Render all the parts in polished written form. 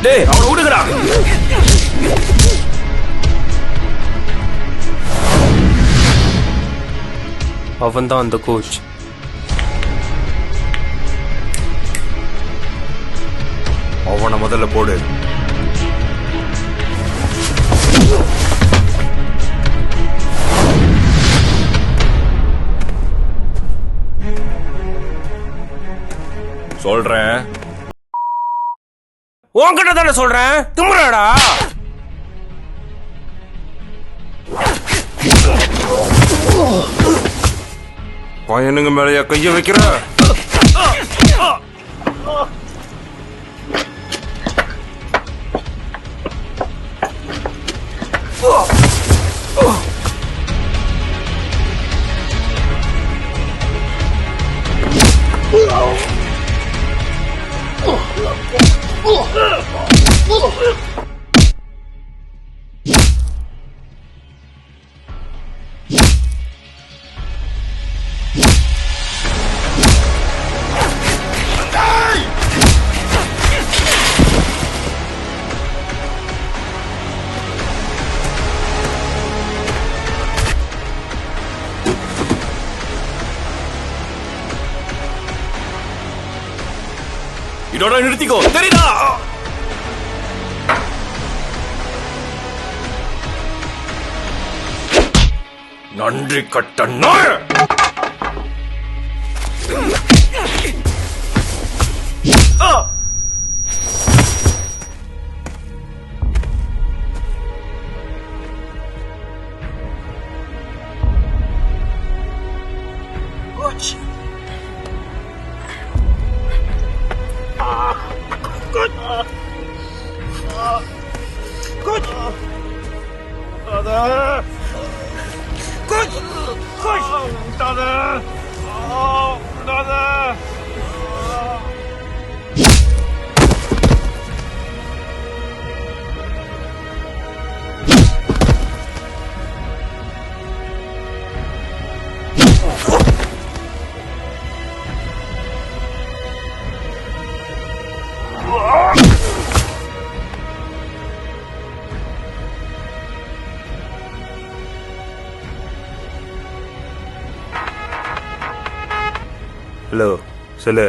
டேய் அவனை விடுங்கடா. அவன் தான் அந்த கோச். அவனை முதல்ல போடு. சொல்றேன். உன்கிட்ட தானே சொல்றேன். திமுறாடா. பையனுங்க மேலையா கைய வைக்கிற? இதோட நிறுத்திக்கோ, தெரியுதா? நன்றி கட்ட நாய். ஹலோ, சொல்லு.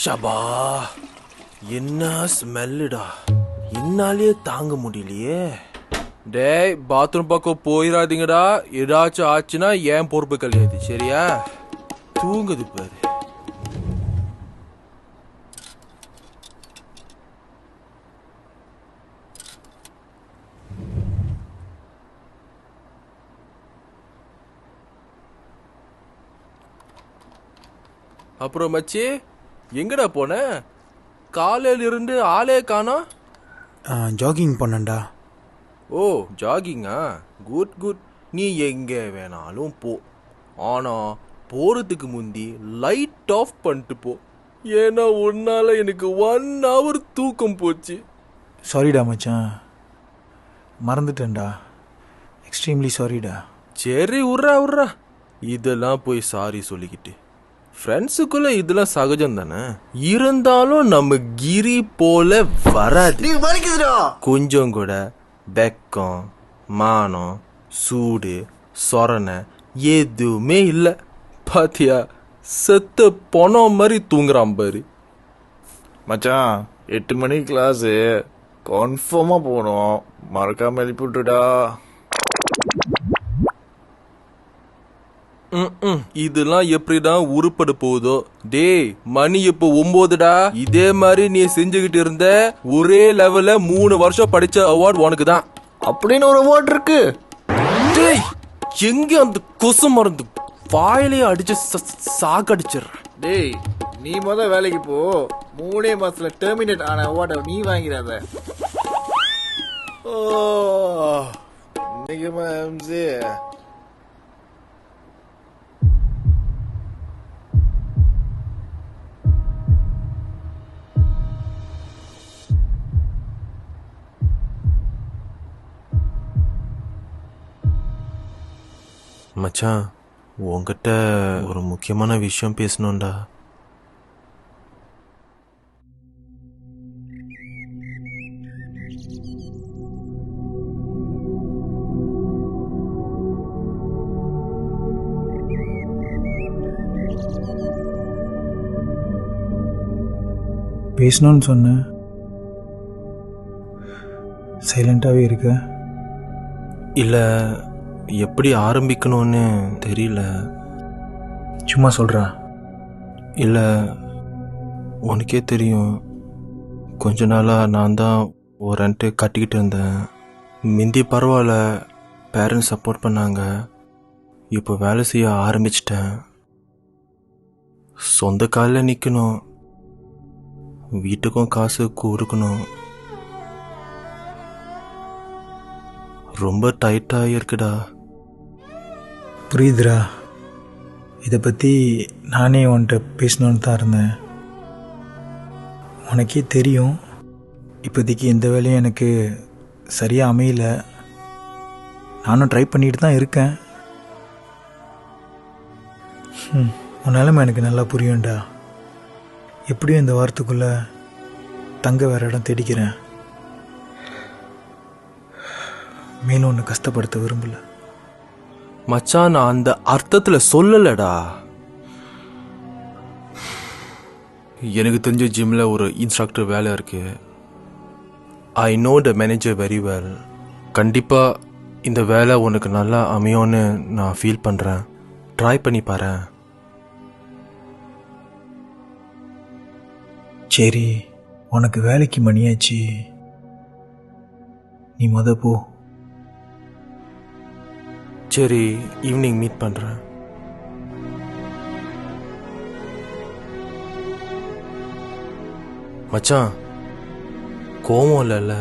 ஷபா என்ன ஸ்மெல்லுடா, என்னாலே தாங்க முடியலையே. டேய், பாத்ரூம் பக்கம் போயிடாதீங்கடா. ஏதாச்சும் ஆச்சுன்னா ஏன் பொறுப்பு கிடையாது, சரியா? தூங்குது பாரு. அப்புறம் மச்சி, எங்கடா போன? காலையில இருந்து ஆளே காணோம். ஜாகிங் பண்ணேன்டா. ஓ, ஜாகிங்கா? Good good. நீ எங்க வேணாலும் போ, ஆனா போறதுக்கு முந்தி லைட் ஆஃப் பண்ணிட்டு போ. ஏன்னா உன்னால எனக்கு 1 hour தூக்கம் போச்சு. சாரிடா மச்சான், மறந்துட்டேன்டா. எக்ஸ்ட்ரீம்லி சாரிடா. சரி, உர்றா. இதெல்லாம் போய் சாரி சொல்லிக்கிட்டு, ஃப்ரெண்ட்ஸுக்குள்ள இதெல்லாம் சகஜம் தானே. இருந்தாலும் நம்ம கிரி போல வராது. கொஞ்சம் கூட வெக்கம், மானம், சூடு, சொரணை எதுவுமே இல்லை. பாத்தியா, செத்த பணம் மாதிரி தூங்குறான் பாரு. மச்சான் 8 மணி கிளாஸு கன்ஃபார்மா போகணும், மறக்காம எழுப்பி விட்டுடா. இதெல்லாம் எப்படிதான் உருப்பட போகுதோ. டேய், மணி இப்போ 9டா. இதே மாதிரி நீ செஞ்சுக்கிட்டு இருந்த ஒரே லெவல்ல 3 வருஷம் படிச்ச அவார்டு உனக்கு தான். அப்படின்னு ஒரு அவார்ட் இருக்கு. டேய், எங்க அந்த கொசு மருந்து வாயிலேயே அடிச்சு சாக்கடிச்சிடுற. டேய், நீ வேலைக்கு போ. 3 மாசத்துல டெர்மினேட் ஆன அவார்டை நீ வாங்கிறாத. இன்னைக்கு எம்ஜி மச்சான், உன்கிட்ட ஒரு முக்கியமான விஷயம் பேசணும்டா. பேசணும்னு சொன்ன, சைலண்டாகவே இருக்க. இல்லை, எப்படி ஆரம்பிக்கணும்னு தெரியல. சும்மா சொல்கிறா. இல்லை, உனக்கே தெரியும், கொஞ்ச நாளாக நான் தான் ஒரு ரெண்ட்டு கட்டிக்கிட்டு இருந்தேன். முந்தி பரவாயில்ல, பேரண்ட்ஸ் சப்போர்ட் பண்ணாங்க. இப்போ வேலை செய்ய ஆரம்பிச்சிட்டேன். சொந்த காலில் நிற்கணும், வீட்டுக்கும் காசு கொடுக்கணும். ரொம்ப டைட்டாக இருக்குடா. புரியுதுடா. இதை பற்றி நானே உன்கிட்ட பேசணுன்னு தான் இருந்தேன். உனக்கே தெரியும், இப்போதைக்கு எந்த வேலையும் எனக்கு சரியாக அமையல. நானும் ட்ரை பண்ணிட்டு தான் இருக்கேன். உன் நிலைமை எனக்கு நல்லா புரியும்டா. எப்படியும் இந்த வாரத்துக்குள்ளே தங்க வேறு இடம் தேடிக்கிறேன். மேலும் ஒன்று கஷ்டப்படுத்த விரும்பல. மச்சான், நான் அந்த அர்த்தத்துல சொல்லலடா. எனக்கு தெரிஞ்ச ஜிம்ல ஒரு இன்ஸ்ட்ரக்டர் வேலை இருக்கு. I know the manager very well. கண்டிப்பா இந்த வேலை உனக்கு நல்லா அமையும்னு நான் ஃபீல் பண்றேன். ட்ரை பண்ணி பாரு. சரி, உனக்கு வேலைக்கு மணியாச்சு, நீ போ. சரி, ஈவினிங் மீட் பண்றேன். மச்சான், கோவம் இல்லைல்ல?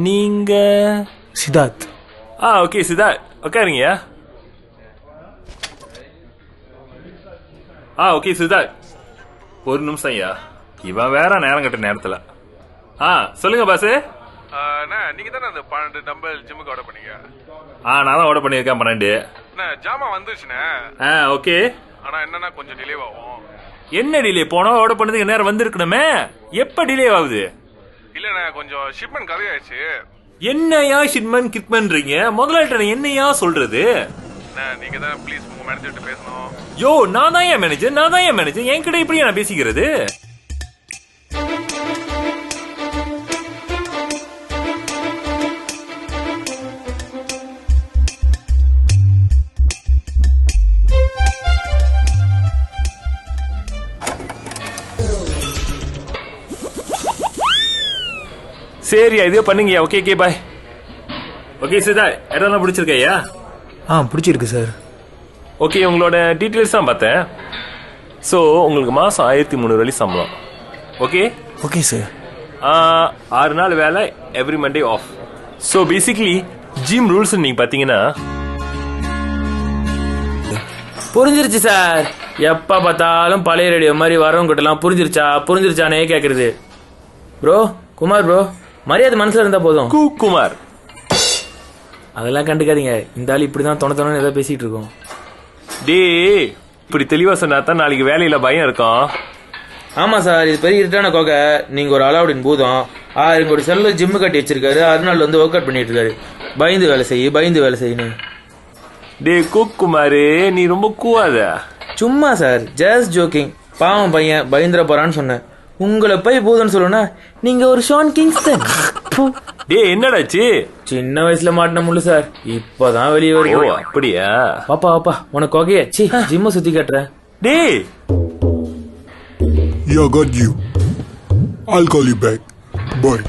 நீங்க சித்தார்த். ஓகே சித்தார்த் உட்காருங்க. ஓகே சித்தார்த் ஒரு நிமிஷம் ஐயா, இவன் வேற நேரம் கட்ட நேரத்துல. சொல்லுங்க பாஸ். நீங்க தானே அந்த 12 டம்பல் ஜிம்முக்கு ஆர்டர் பண்ணீங்க? நான் தான் ஆர்டர் பண்ணியிருக்கேன் 12. ஜாமான் வந்துருச்சுண்ணே. ஓகே. ஆனா என்னன்னா கொஞ்சம் டிலே ஆகும். என்ன டிலே? போனோம் ஆர்டர் பண்ணதுக்கு நேரம் வந்திருக்கணுமே, எப்ப டிலே ஆகுது? இல்லண்ணே கொஞ்சம் ஷிப்மெண்ட் கதையாச்சு. என்னையா ஷிப்மெண்ட் கிட்மெண்ட்றீங்க? முதலாளிட்ட என்னையா சொல்றது? நீங்க தான் ப்ளீஸ் உங்க மேனேஜர்கிட்ட பேசணும். யோ நான் தான் ஏன் மேனேஜர், என்கிட்ட இப்படி நான் பேசிக்கிறது? சரி இதே பண்ணுங்க. Okay bye. ஓகே சிதா, இடம் பிடிச்சிருக்கையா? பிடிச்சிருக்கு சார். ஓகே, உங்களோட டீட்டெயில்ஸ் தான் பார்த்தேன். ஸோ உங்களுக்கு மாதம் 1300 சம்பளம். Okay okay sir. 6 நாள் வேலை, every Monday off. So basically gym rules நீங்க பார்த்தீங்கன்னா புரிஞ்சிருச்சு சார். எப்ப பார்த்தாலும் பழைய ரேடியோ மாதிரி வரவங்க கிட்ட எல்லாம் புரிஞ்சிருச்சானே கேக்குறது. ப்ரோ குமார் ப்ரோ, மரியாதை மனசுல இருந்தா போதும். குமார் அதெல்லாம் கண்டுக்காதீங்க. இந்த ஆள் இப்படிதான் தொண ஏதோ பேசிட்டு இருக்கோம். டே இப்படி தெளிவா சொன்னா தான் நாளைக்கு வேலையில பயம் இருக்கும். ஆமா சார், இது பெரிய இருட்டான கோகை. நீங்க ஒரு அலாவுடின் பூதம். 1000 கோடி செல்ல ஜிம்மு கட்டி வச்சிருக்காரு. 6 நாள் வந்து ஒர்க் அவுட் பண்ணிட்டு இருக்காரு. பயந்து வேலை செய்யணும். டே குமாரு, நீ ரொம்ப கூவாத. சும்மா சார், ஜஸ்ட் ஜோக்கிங். பாவம் பையன் பயந்துட போறான்னு சொன்னேன். உங்களை போய் பூதன்னு சொல்லணும்னா நீங்க ஒரு ஷான் கிங்ஸ்டன். டே என்னடாச்சு? சின்ன வயசுல மாட்டின முள்ளு சார், இப்பதான் வெளியே வருது. அப்படியா? பாப்பா உனக்கு கொகைய ஜிம்ம சுத்தி கட்டுற. டே Yeah, got you. I'll call you back. Bye.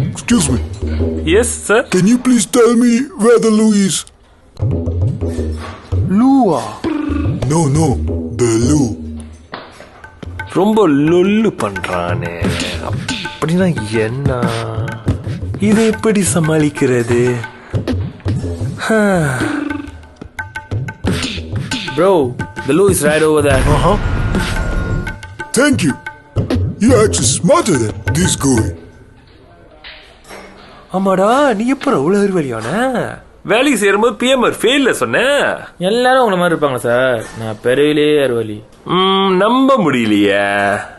Excuse me. Yes sir. Can you please tell me where the loo is? லூவா? No. The loo. ரொம்ப லொல்லு பண்றானே. அப்படின்னா என்ன? இதை எப்படி சமாளிக்கிறது? Bro, the loo is right over there. Thank you. You're actually smarter than this guy. ஆமாடா, நீ எப்ப அவ்வளவு அறிவாளியான? வேலைக்கு சேரும்போது பிஎம்ஆர் ஃபெயில்ல சொன்ன. எல்லாரும் உங்களை மாதிரி இருப்பாங்களா சார்? நான் பெருவிலே அறிவாளி. நம்ப முடியலையே.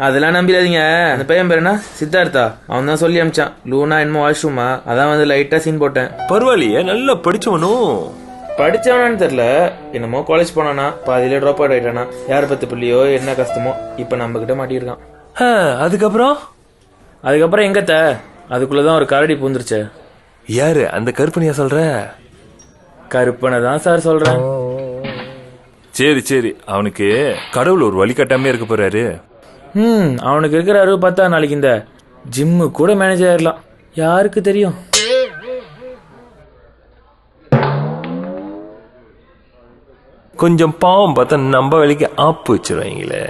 அதெல்லாம் நம்பிடாதீங்க. அந்த பையன் பேர் என்ன? சித்தார்த்தா. அவன் தான் சொல்லி அமிச்சான். லூனா என்னமோ வாஷ்ரூமா, அதான் வந்து லைட்டா சீன் போட்டேன். பரவாயில்லையே, நல்லா படிச்சவனும். படிச்சவனான்னு தெரியல, என்னமோ காலேஜ் போனானா பாதியில ட்ராப் அவுட் ஆயிட்டானா. யார பத்து புள்ளியோ என்ன கஷ்டமோ இப்ப நம்ம கிட்ட மாட்டிருக்கான். அதுக்கப்புறம் எங்கத்த அதுக்குள்ளதான் ஒரு கரடி பூந்துருச்சு. யாரு அந்த கருப்பனையா சொல்ற? கருப்பனை தான் சார் சொல்றேன். சரி, அவனுக்கு கடவுள் ஒரு வழிகாட்டாமே இருக்க போறாரு. அவனுக்கு இருக்கிற அறிவு பார்த்தா நாளைக்கு இந்த ஜிம்மு கூட மேனேஜர் ஆயிடலாம். யாருக்கு தெரியும்? கொஞ்சம் பாவம் பார்த்தா நம்ம வேலைக்கு ஆப்பு வச்சிருவாங்களே.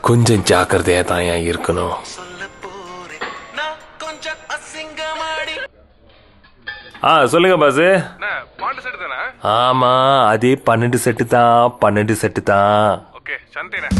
கொஞ்சம் ஜாக்கிரதையா தான் இருக்கணும். சொல்லுங்க பாஸ். ஆமா, அதே 12 செட்டு தான். ஓகே சந்தேனே.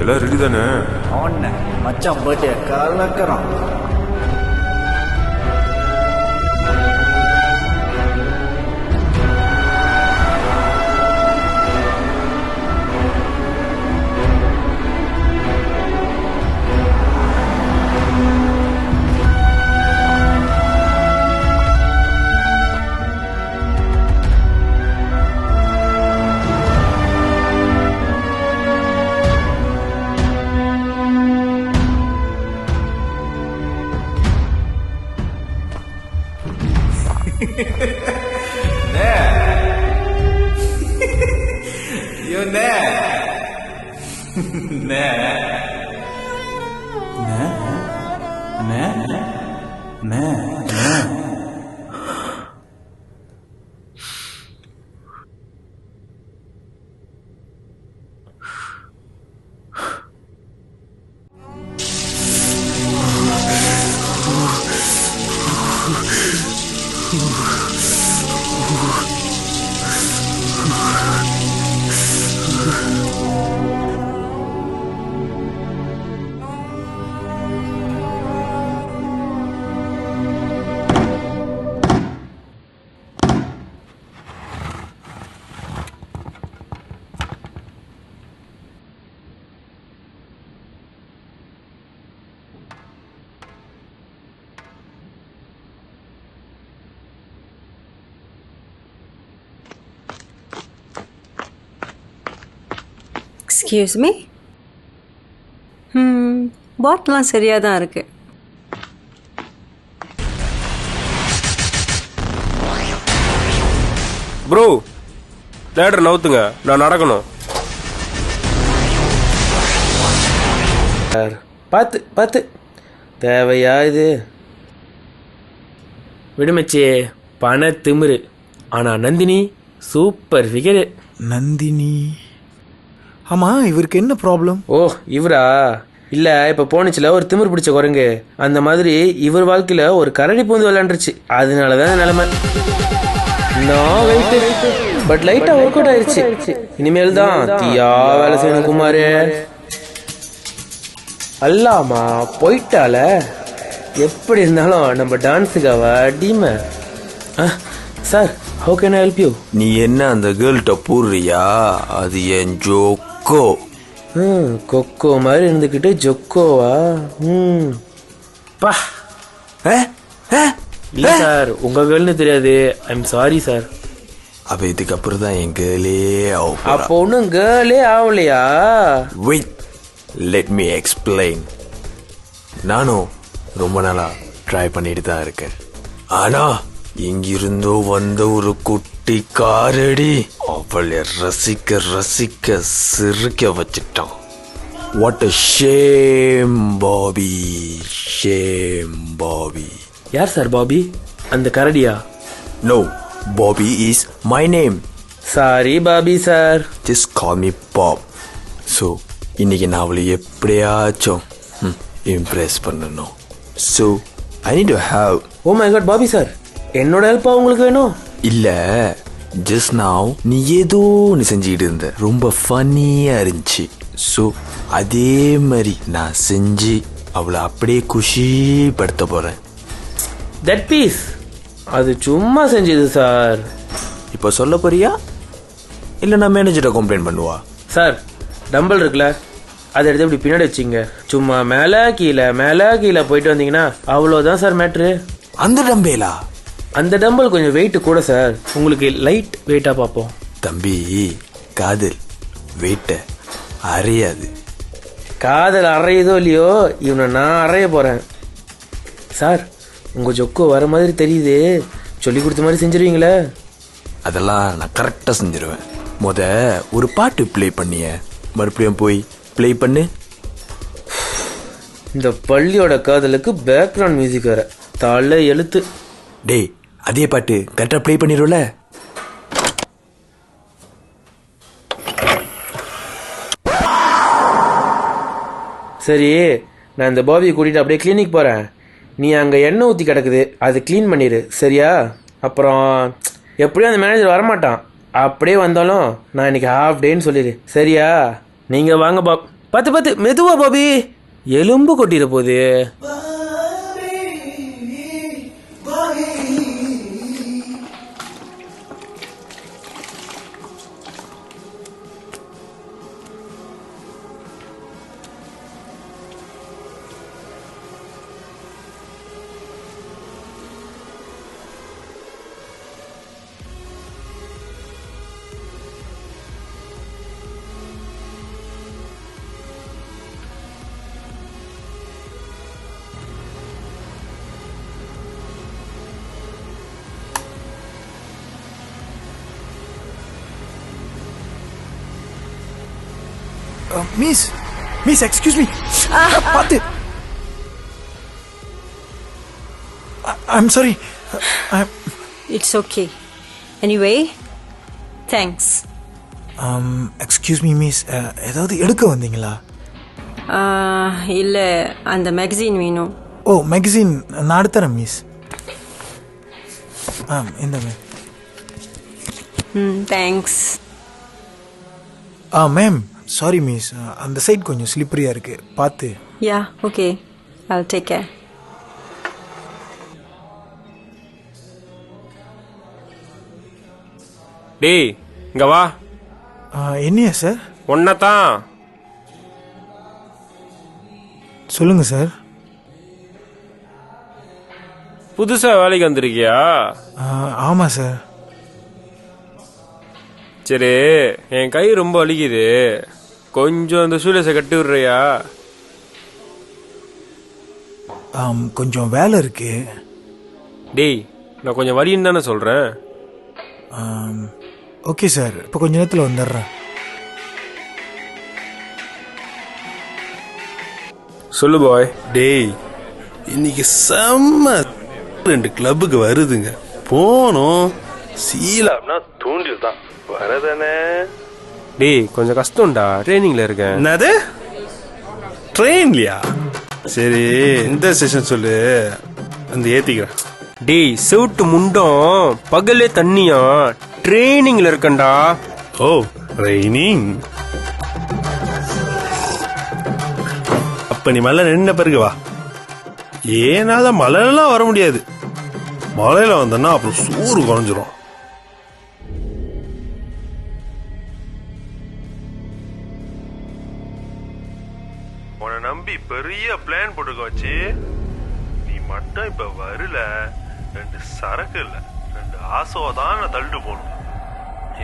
எல்லாம் ரெடி தானே? மச்சான் போயிட்டு கலக்கிறான். Excuse me. பாட்டிலாம் சரியாக தான் இருக்கு. ப்ரோ லேடர் நவுத்துங்க, நான் நடக்கணும். பார்த்து பார்த்து தேவையா இது? விடுமச்சி பண திமிரு. ஆனால் நந்தினி சூப்பர் ஃபிகரு. நந்தினி? ஆமாம், இவருக்கு என்ன ப்ராப்ளம்? ஓ இவரா? இல்லை இப்போ போனுச்சுல ஒரு திமிர் பிடிச்ச குரங்கு, அந்த மாதிரி இவர் வாழ்க்கையில் ஒரு கரடி பூந்து விளையாண்டுருச்சு. அதனால தான் நிலைமை. நான் வெயிட்டு பட் லைட்டாக ஒர்க் அவுட் ஆயிடுச்சு. இனிமேல் தான் தீயா வேலை செய்யணும் குமார். அல்லாமா போயிட்டால. எப்படி இருந்தாலும் நம்ம டான்ஸுக்கு அவ அடிமை. Sir, how can I help you? நீ என்ன அந்த கேர்ள்கிட்ட பூர்றியா? அது என் ஜோக்கோ. கொக்கோ மாதிரி இருந்துக்கிட்டு ஜொக்கோவா? பா இல்லை சார், உங்க கேர்ள்னு தெரியாது. I'm sorry sir. அப்ப இதுக்கு அப்புறம் தான் என் கேர்ளே ஆகும். அப்போ ஒன்றும் கேர்ளே ஆகலையா? Wait, let me explain. நானும் ரொம்ப நாளா ட்ரை பண்ணிட்டு தான் இருக்கேன். ஆனா எங்கிருந்தோ வந்த ஒரு குட்டி காரடி அவளை ரசிக்க ரசிக்க சிரிக்க வச்சிட்டான். What a shame Bobby, shame Bobby. யார் சார் பாபி? அந்த கரடியா? No, Bobby is my name. Sorry Bobby sir. Just call me Bob. So இன்னைக்கு நான் அவளை எப்படியாச்சும் இம்ப்ரெஸ் பண்ணணும். So I need to have. Oh my God Bobby sir, என்னோட ஹெல்ப்பா உங்களுக்கு வேணும்? இல்ல, ஜஸ்ட் நாவ் நீ ஏதோ ஒன்று செஞ்சுக்கிட்டு இருந்த, ரொம்ப ஃபன்னியா இருந்துச்சு. ஸோ அதே மாதிரி நான் செஞ்சு அவளை அப்படியே குஷிப்படுத்த போறேன். தட் பீஸ் அது சும்மா செஞ்சது சார். இப்போ சொல்ல போறியா இல்லை நான் மேனேஜரை கம்ப்ளைண்ட் பண்ணுவா? சார், டம்பல் இருக்குல்ல, அதை எடுத்து இப்படி பின்னாடி வச்சிங்க. சும்மா மேலே கீழே போயிட்டு வந்தீங்கன்னா அவ்வளோதான் சார் மேட்ரு. அந்த டம்பேலா? அந்த டம்பல் கொஞ்சம் வெயிட் கூட சார். உங்களுக்கு லைட் வெயிட்டாக பார்ப்போம். தம்பி, காதல் வெயிட்ட அறையாது. காதல் அறையுதோ இல்லையோ, இவனை நான் அறைய போகிறேன். சார், உங்கள் ஜொக்கோ வர மாதிரி தெரியுது. சொல்லி கொடுத்த மாதிரி செஞ்சிருவீங்களே? அதெல்லாம் நான் கரெக்டாக செஞ்சிருவேன். ஒரு பாட்டு ப்ளே பண்ணிய, மறுபடியும் போய் ப்ளே பண்ணு. இந்த பள்ளியோட காதலுக்கு பேக்ரவுண்ட் மியூசிக் வேற தலை எழுத்து. டேய், அதே பாட்டு கரெக்டாக ப்ளே பண்ணிடும்ல? சரி, நான் இந்த பாபியை கூட்டிகிட்டு அப்படியே கிளினிக் போகிறேன். நீ அங்கே எண்ணெய் ஊற்றி கிடக்குது, அது க்ளீன் பண்ணிடு சரியா? அப்புறம் எப்படியும் அந்த மேனேஜர் வரமாட்டான். அப்படியே வந்தாலும் நான் இன்னைக்கு ஹாஃப் டேன்னு சொல்லிடு சரியா? நீங்கள் வாங்க பாப். பார்த்து மெதுவா பாபி, எலும்பு கொட்டிட போகுது. மிஸ் எக்ஸ்கியூஸ் மீ பார்த்து. I'm sorry. It's okay. Anyway, thanks. Excuse me miss, ஏதாவது எடுக்க வந்தீங்களா? இல்லை, அந்த மேகசின் வேணும். ஓ மேகசின் நான் எடுத்துறேன் மிஸ். இந்த தேங்க்ஸ். மேம் சாரி மிஸ், அந்த சைட் கொஞ்சம் ஸ்லிப்பரியாக இருக்குது, பார்த்து. Yeah okay, I'll take care. டேய் இங்க வா. என்னையா சார்? ஒன்னதான். சொல்லுங்கள் சார். புதுசா வேலைக்கு வந்திருக்கியா? ஆமாம் சார். சரி, என் கை ரொம்ப வலிக்குது, கொஞ்சம் அந்த ஷூலேஸை கட்டி விடுறியா? கொஞ்சம் வேலை இருக்கு. டேய் நான் கொஞ்சம் வலின்னு தானே சொல்கிறேன். ஓகே சார், இப்போ கொஞ்ச நேரத்தில் வந்துடுறேன். சொல்லு பாய். டேய் இன்னைக்கு செம்ம 2 கிளப்புக்கு வருதுங்க, போனோம். சீலாம்னா தூண்டில் தான் வரதானே. டேய் கொஞ்சம் கஷ்டம்டா, ட்ரைனிங்ல இருக்கேன். என்னது ட்ரெயின்லையா? சரி இந்த செஷன் சொல்லு, அந்த ஏத்திக்கிறேன். டேய் செவுட்டு முண்டம் பகலே தண்ணியா, ட்ரைனிங்ல இருக்கேன்டா. ஓ ட்ரைனிங். அப்ப நீ மலை நின்ன பிறகு வா. ஏனால மலையெல்லாம் வர முடியாது, மலையில வந்தோன்னா அப்புறம் சூறு குறைஞ்சிரும். உன்னை நம்பி பெரிய பிளான் போட்டுக்க வச்சு நீ மட்டும் இப்ப வரல. 2 சரக்கு இல்ல 2 ஆசோதான் நான் தள்ளிட்டு போகணும்.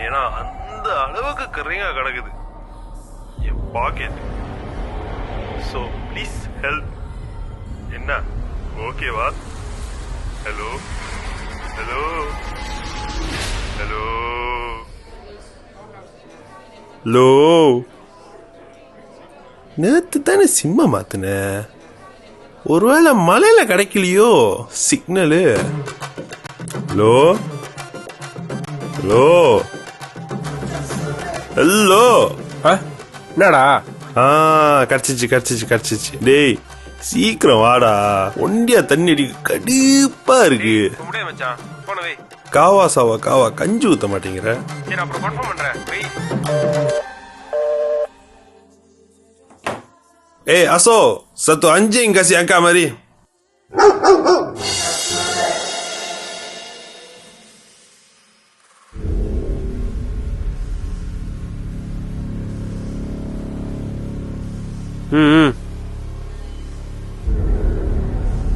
ஏன்னா அந்த அளவுக்கு கரையா கிடக்குது என் பாக்கெட். So please help. என்ன ஓகேவா? Hello hello hello hello. நேற்று தானே சிம்ம மாத்தின, ஒருவேளை மலையில கிடைக்கலையோ சிக்னலு? Hello hello hello. என்னடா? கிடைச்சிச்சு. டேய் சீக்கிரம் வாடா, ஒண்டியா தண்ணி அடி கடுப்பா இருக்கு. காவா சாவா காவா கஞ்சி ஊத்த மாட்டேங்கிற. ஏய் அசோ சத்து 5 இங்கசி அக்கா மாதிரி.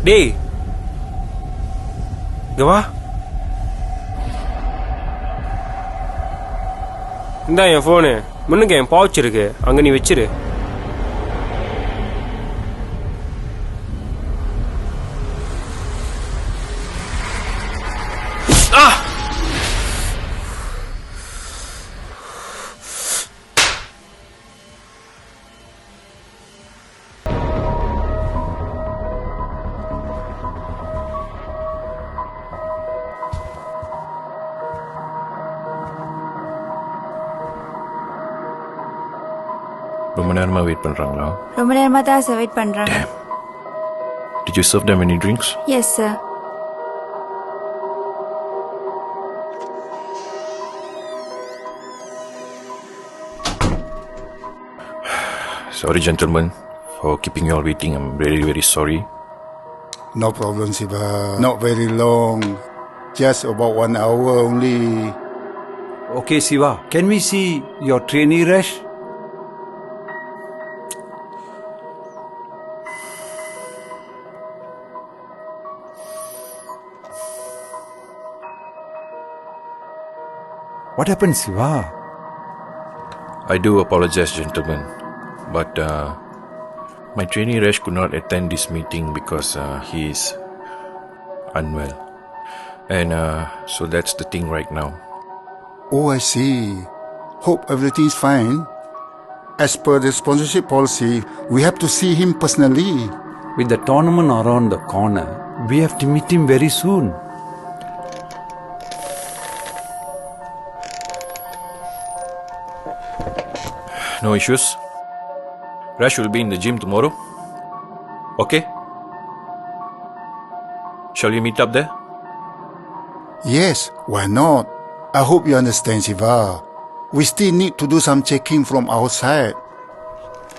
டேய் இங்க வா. இந்தா என் போனு, முன்னுக்கு என் பவுச் இருக்கு, அங்க நீ வச்சிரு. ரொம்ப நேரமா வெயிட் பண்றாங்களா? ரொம்ப நேரமா தான் சார் வெயிட் பண்றாங்க. Did you serve them any drinks? Yes sir. Sorry gentlemen for keeping you all waiting. I'm very very sorry. No problem Siva, not very long, just about 1 hour only. Okay Siva, can we see your trainee rush? What happened, Siva? I do apologize, gentlemen, but my trainee Resh could not attend this meeting because he is unwell, and so that's the thing right now. Oh, I see. Hope everything's fine. As per the sponsorship policy, we have to see him personally. With the tournament around the corner, we have to meet him very soon. No issues. Rash will be in the gym tomorrow. Okay? Shall we meet up there? Yes, why not? I hope you understand, Shiva. We still need to do some checking from our side.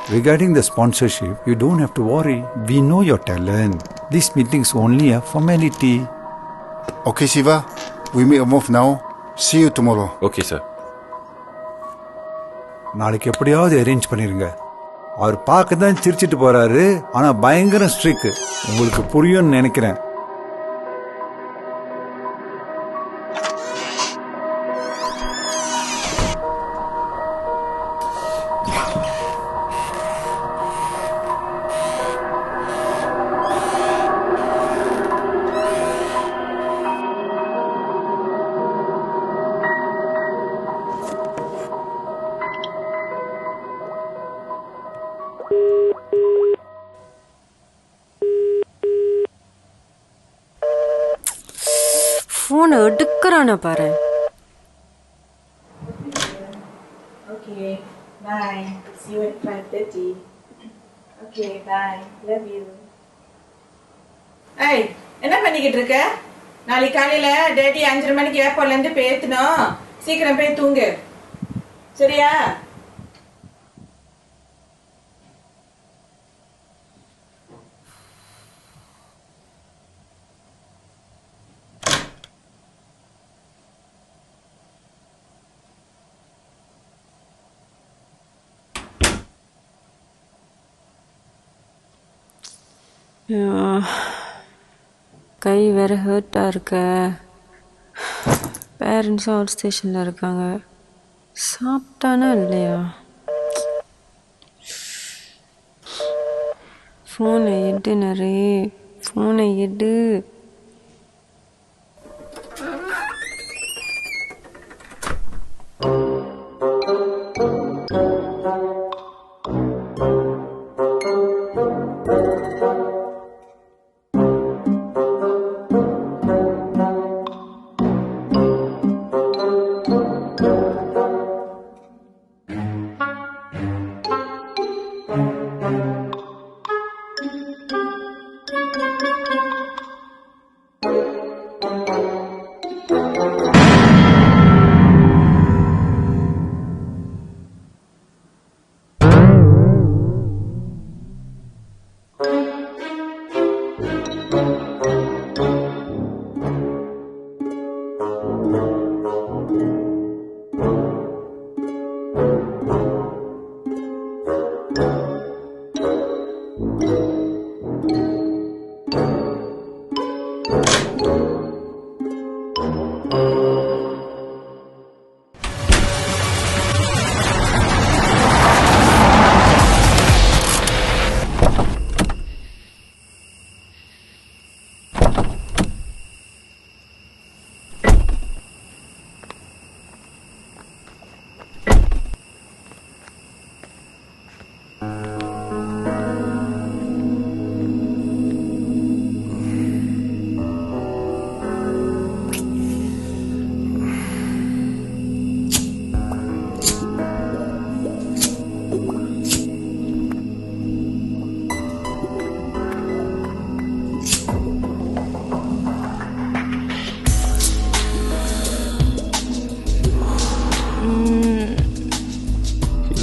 Regarding the sponsorship, you don't have to worry. We know your talent. This meeting is only a formality. Okay, Shiva. We make a move now. See you tomorrow. Okay, sir. நாளைக்கு எப்படியாவது arrange பண்ணிருங்க. அவர் பார்க்க தான் சிரிச்சிட்டு போறாரு, ஆனா பயங்கர ஸ்ட்ரிக். உங்களுக்கு புரியும்னு நினைக்கிறேன். ஃபோன் எடுக்கிறான பாரு. Okay, bye. See you at 5:30. Okay, bye. Love you. Hey, என்ன பண்ணிக்கிட்டு இருக்க? நாளைக்கு காலையில டேடி 5:30 மணிக்கு ஏர்போர்ட்ல இருந்து பேத்தணும். சீக்கிரம் போய் தூங்கு. சரியா? கை வேற ஹர்ட்டாக இருக்க. பேரண்ட்ஸும் அவுட் ஸ்டேஷனில் இருக்காங்க. சாப்பிட்டானா இல்லையா? ஃபோனை எடு நிறைய. ஃபோனை எடு.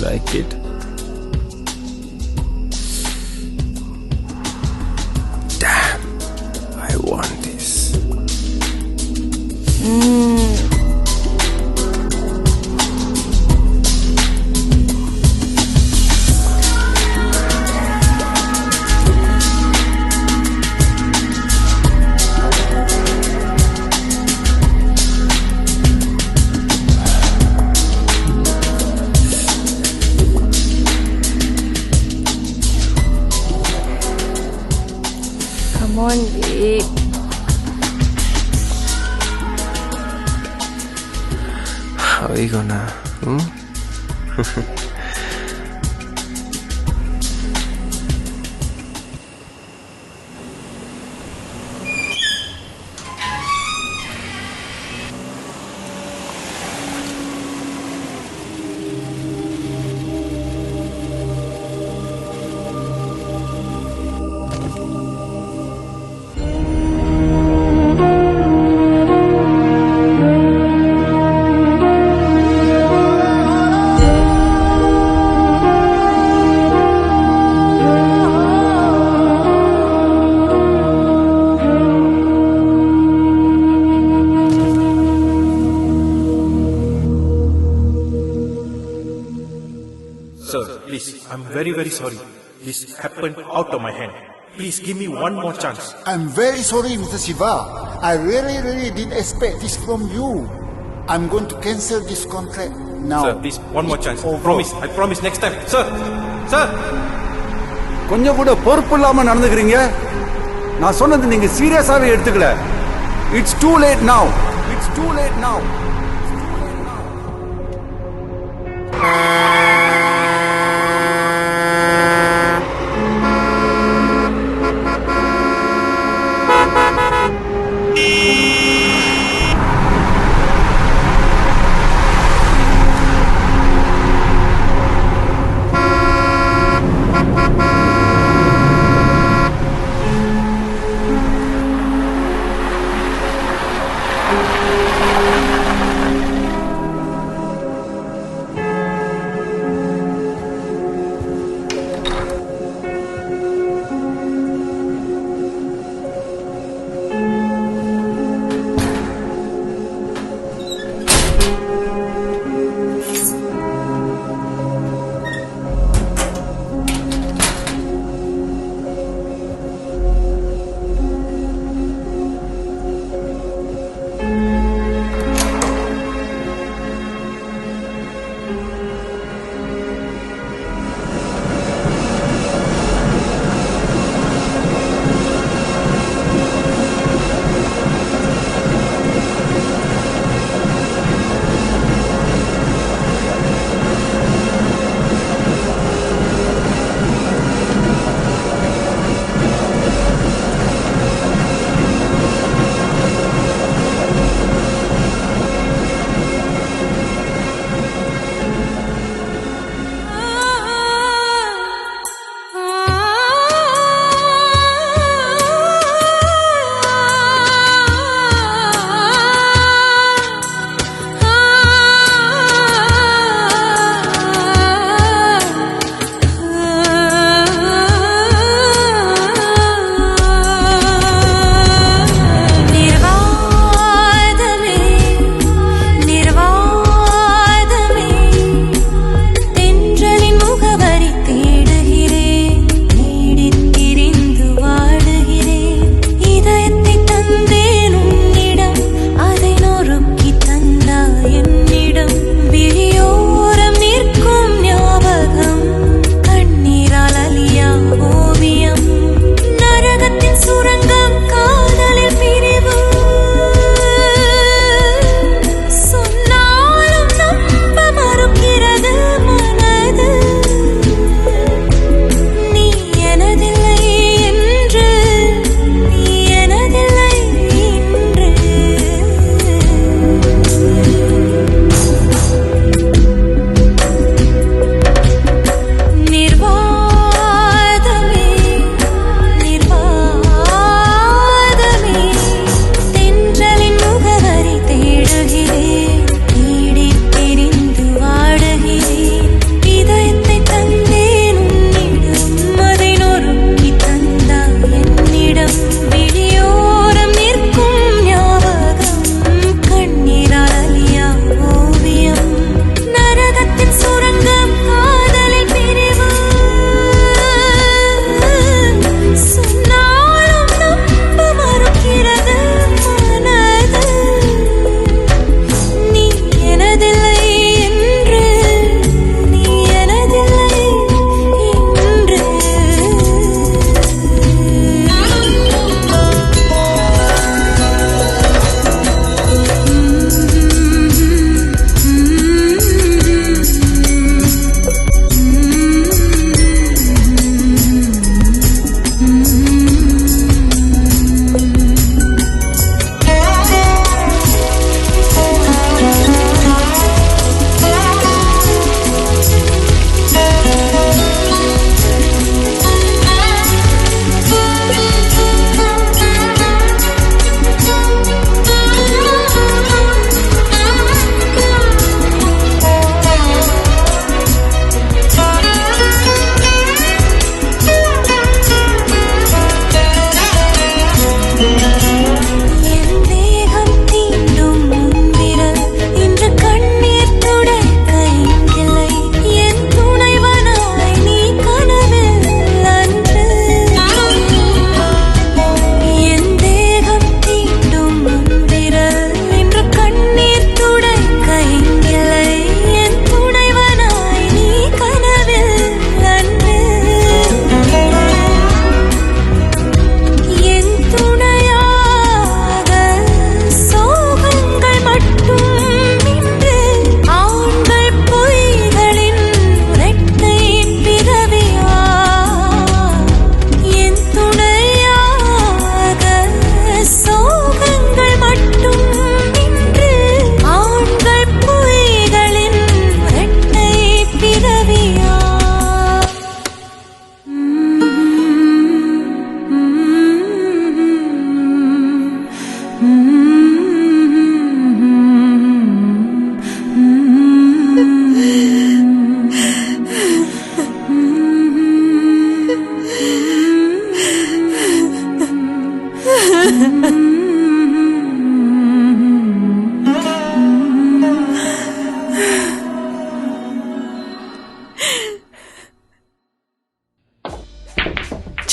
Like it. Damn, I want this. Come on, babe. How are you gonna? I'm very, very sorry. This happened out of my hand. Please give me one more chance. I'm very sorry, Mr. Shiva. I really didn't expect this from you. I'm going to cancel this contract now. Sir, please, one more chance. Promise. I promise next time. Sir! Sir! கொஞ்சம் கூட பொறுப்பு இல்லாம நடந்துக்கிறீங்க. நான் சொன்னது நீங்க சீரியஸாவே எடுத்துக்கல. It's too late now. It's too late now.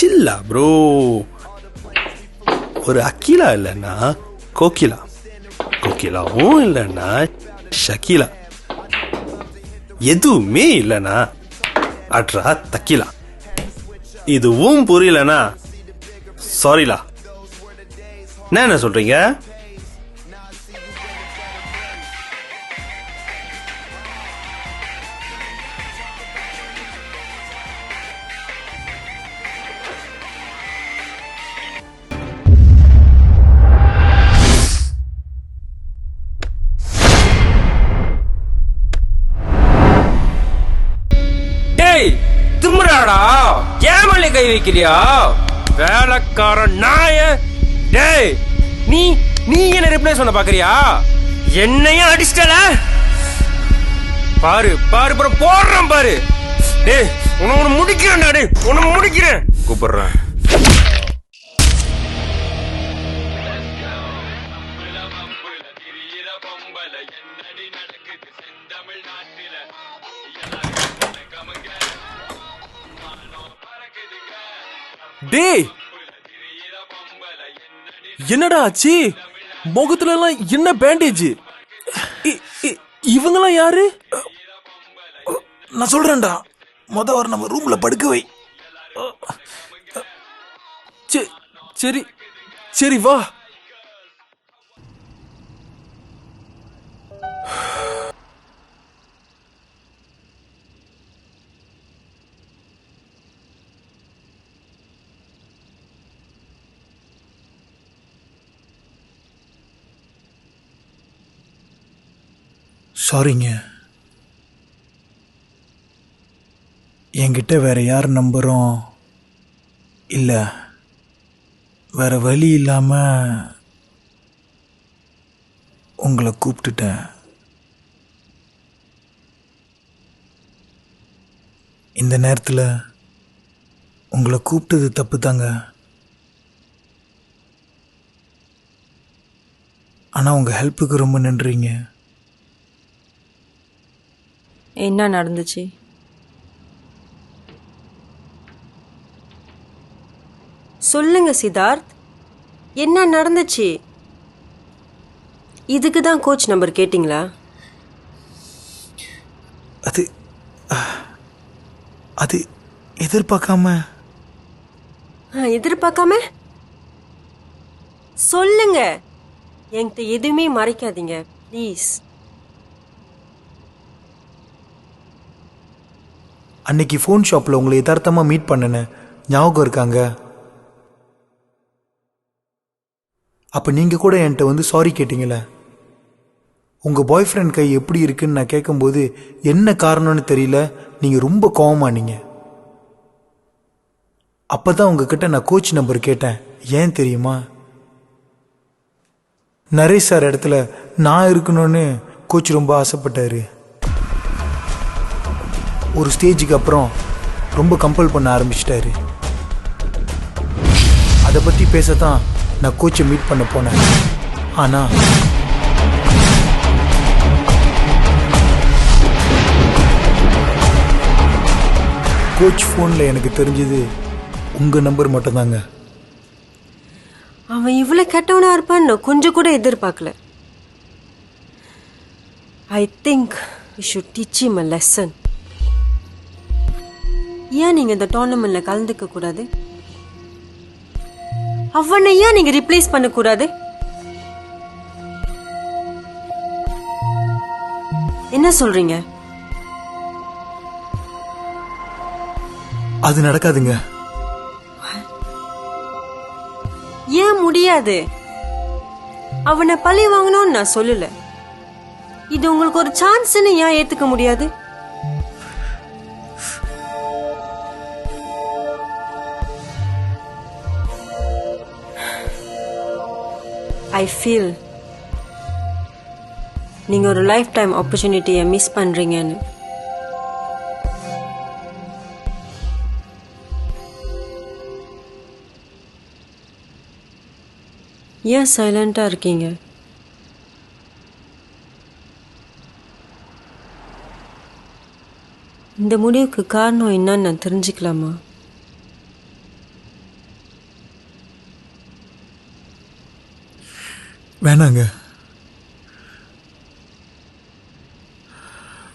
Chilla bro. ஒரு அகிலா இல்லைன்னா கோகிலா, கோகிலாவும் இல்லைன்னா ஷகிலா, எதுவுமே இல்லைன்னா அட்ரா தக்கிலா. இதுவும் புரியலனா சாரிலா. என்ன சொல்றீங்க? திமுறாடா, ஏமலே கை வைக்கிறியா வேலைக்காரன் நாய? டேய், நீ நீ என்ன ரிப்ளேஸ் பண்ண பாக்குறியா? என்னையும் அடிச்சிட்டல பாரு பாரு பாரு, போடுறேன் பாரு. டேய், உன்னை முடிக்கிறேன். டேய், உன்னை முடிக்கிறேன். கூப்பிடுறேன். டேய், என்னடா ஆச்சு? முகத்துல எல்லாம் என்ன பேண்டேஜ்? இவங்கெல்லாம் யாரு? நான் சொல்றேன்டா, வர நம்ம ரூம்ல படுக்க வை. சரி சரி வா. சாரிங்க, என்கிட்ட வேற யார் நம்பரும் இல்லை. வேற வழி இல்லாம உங்களை கூப்பிட்டுட்டேன். இந்த நேரத்தில் உங்களை கூப்பிட்டது தப்பு தாங்க. ஆனால் உங்கள் ஹெல்ப்புக்கு ரொம்ப நன்றிங்க. என்ன நடந்துச்சு? சொல்லுங்க சித்தார்த், என்ன நடந்துச்சு? இதுக்கு தான் கோச் நம்பர் கேட்டிங்களா? அது எதிர்பார்க்காம சொல்லுங்க, என்கிட்ட எதுவுமே மறைக்காதீங்க ப்ளீஸ். அன்னைக்கு ஃபோன் ஷாப்பில் உங்களை யதார்த்தமாக மீட் பண்ணினேன், ஞாபகம் இருக்காங்க? அப்போ நீங்கள் கூட என்கிட்ட வந்து சாரி கேட்டீங்களே. உங்கள் பாய் ஃப்ரெண்ட் கை எப்படி இருக்குன்னு நான் கேட்கும்போது என்ன காரணம்னு தெரியல, நீங்கள் ரொம்ப கோவமானீங்க. அப்போ தான் உங்ககிட்ட நான் கோச் நம்பர் கேட்டேன். ஏன் தெரியுமா? நரேஷ் சார் இடத்துல நான் இருக்கணும்னு கோச் ரொம்ப ஆசைப்பட்டாரு. ஒரு ஸ்டேஜுக்கு அப்புறம் ரொம்ப கம்பல் பண்ண ஆரம்பிச்சிட்டாரு. அதை பற்றி பேசத்தான் நான் கோச்சை மீட் பண்ண போனேன். ஆனால் கோச் ஃபோனில் எனக்கு தெரிஞ்சது உங்கள் நம்பர் மட்டும்தாங்க. அவன் இவ்வளோ கெட்டவனா இருப்பான்னு கொஞ்சம் கூட எதிர்பார்க்கல. I think you should teach him a lesson. ஏன் நீங்கள் இந்த டோர்னமெண்ட்டில் கலந்துக்க கூடாது? அவனை ஏன் நீங்கள் ரிப்ளேஸ் பண்ணக்கூடாது? என்ன சொல்றீங்க? அது நடக்காதுங்க. ஏன் முடியாது? அவனை பழி வாங்கணும்னு நான் சொல்லல. இது உங்களுக்கு ஒரு சான்ஸ்னு ஏன் ஏத்துக்க முடியாது? ஐ ஃபீல் நீங்க ஒரு லைஃப் டைம் ஆப்பர்ச்சுனிட்டியை மிஸ் பண்றீங்கன்னு. ஏன் சைலண்டா இருக்கீங்க? இந்த முடிவுக்கு காரணம் என்னன்னு நான் தெரிஞ்சுக்கலாமா? வேணாங்க,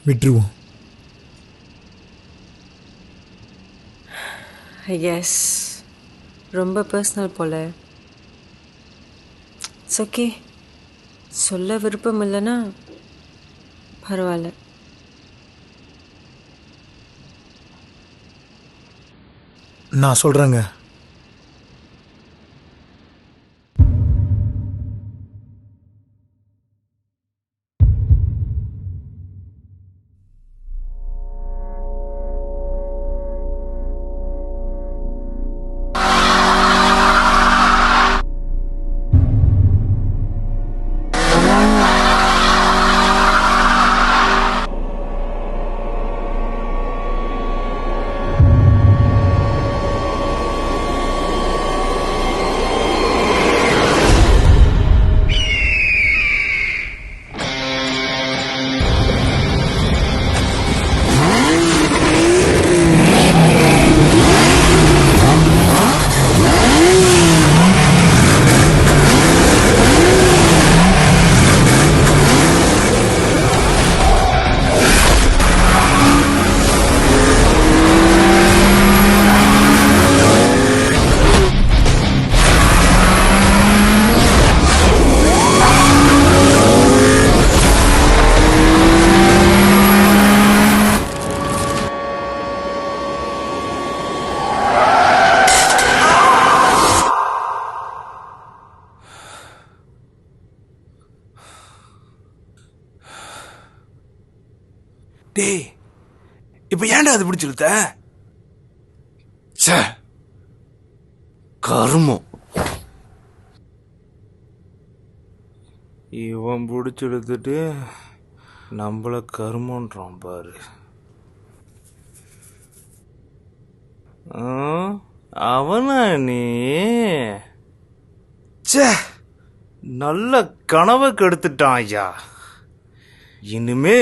விட்டுருவோம். எஸ், ரொம்ப பர்சனல் போல. It's okay. சொல்ல விருப்பம் இல்லைன்னா பரவாயில்ல. நான் சொல்கிறேங்க. டேய், இப்ப ஏன்டா அது பிடிச்சிருத்த? கருமம். இவன் பிடிச்செடுத்துட்டு நம்மள கருமன்றான் பாரு. அவனா நீ? நல்ல கனவை கெடுத்துட்டான் ஐயா. இனிமே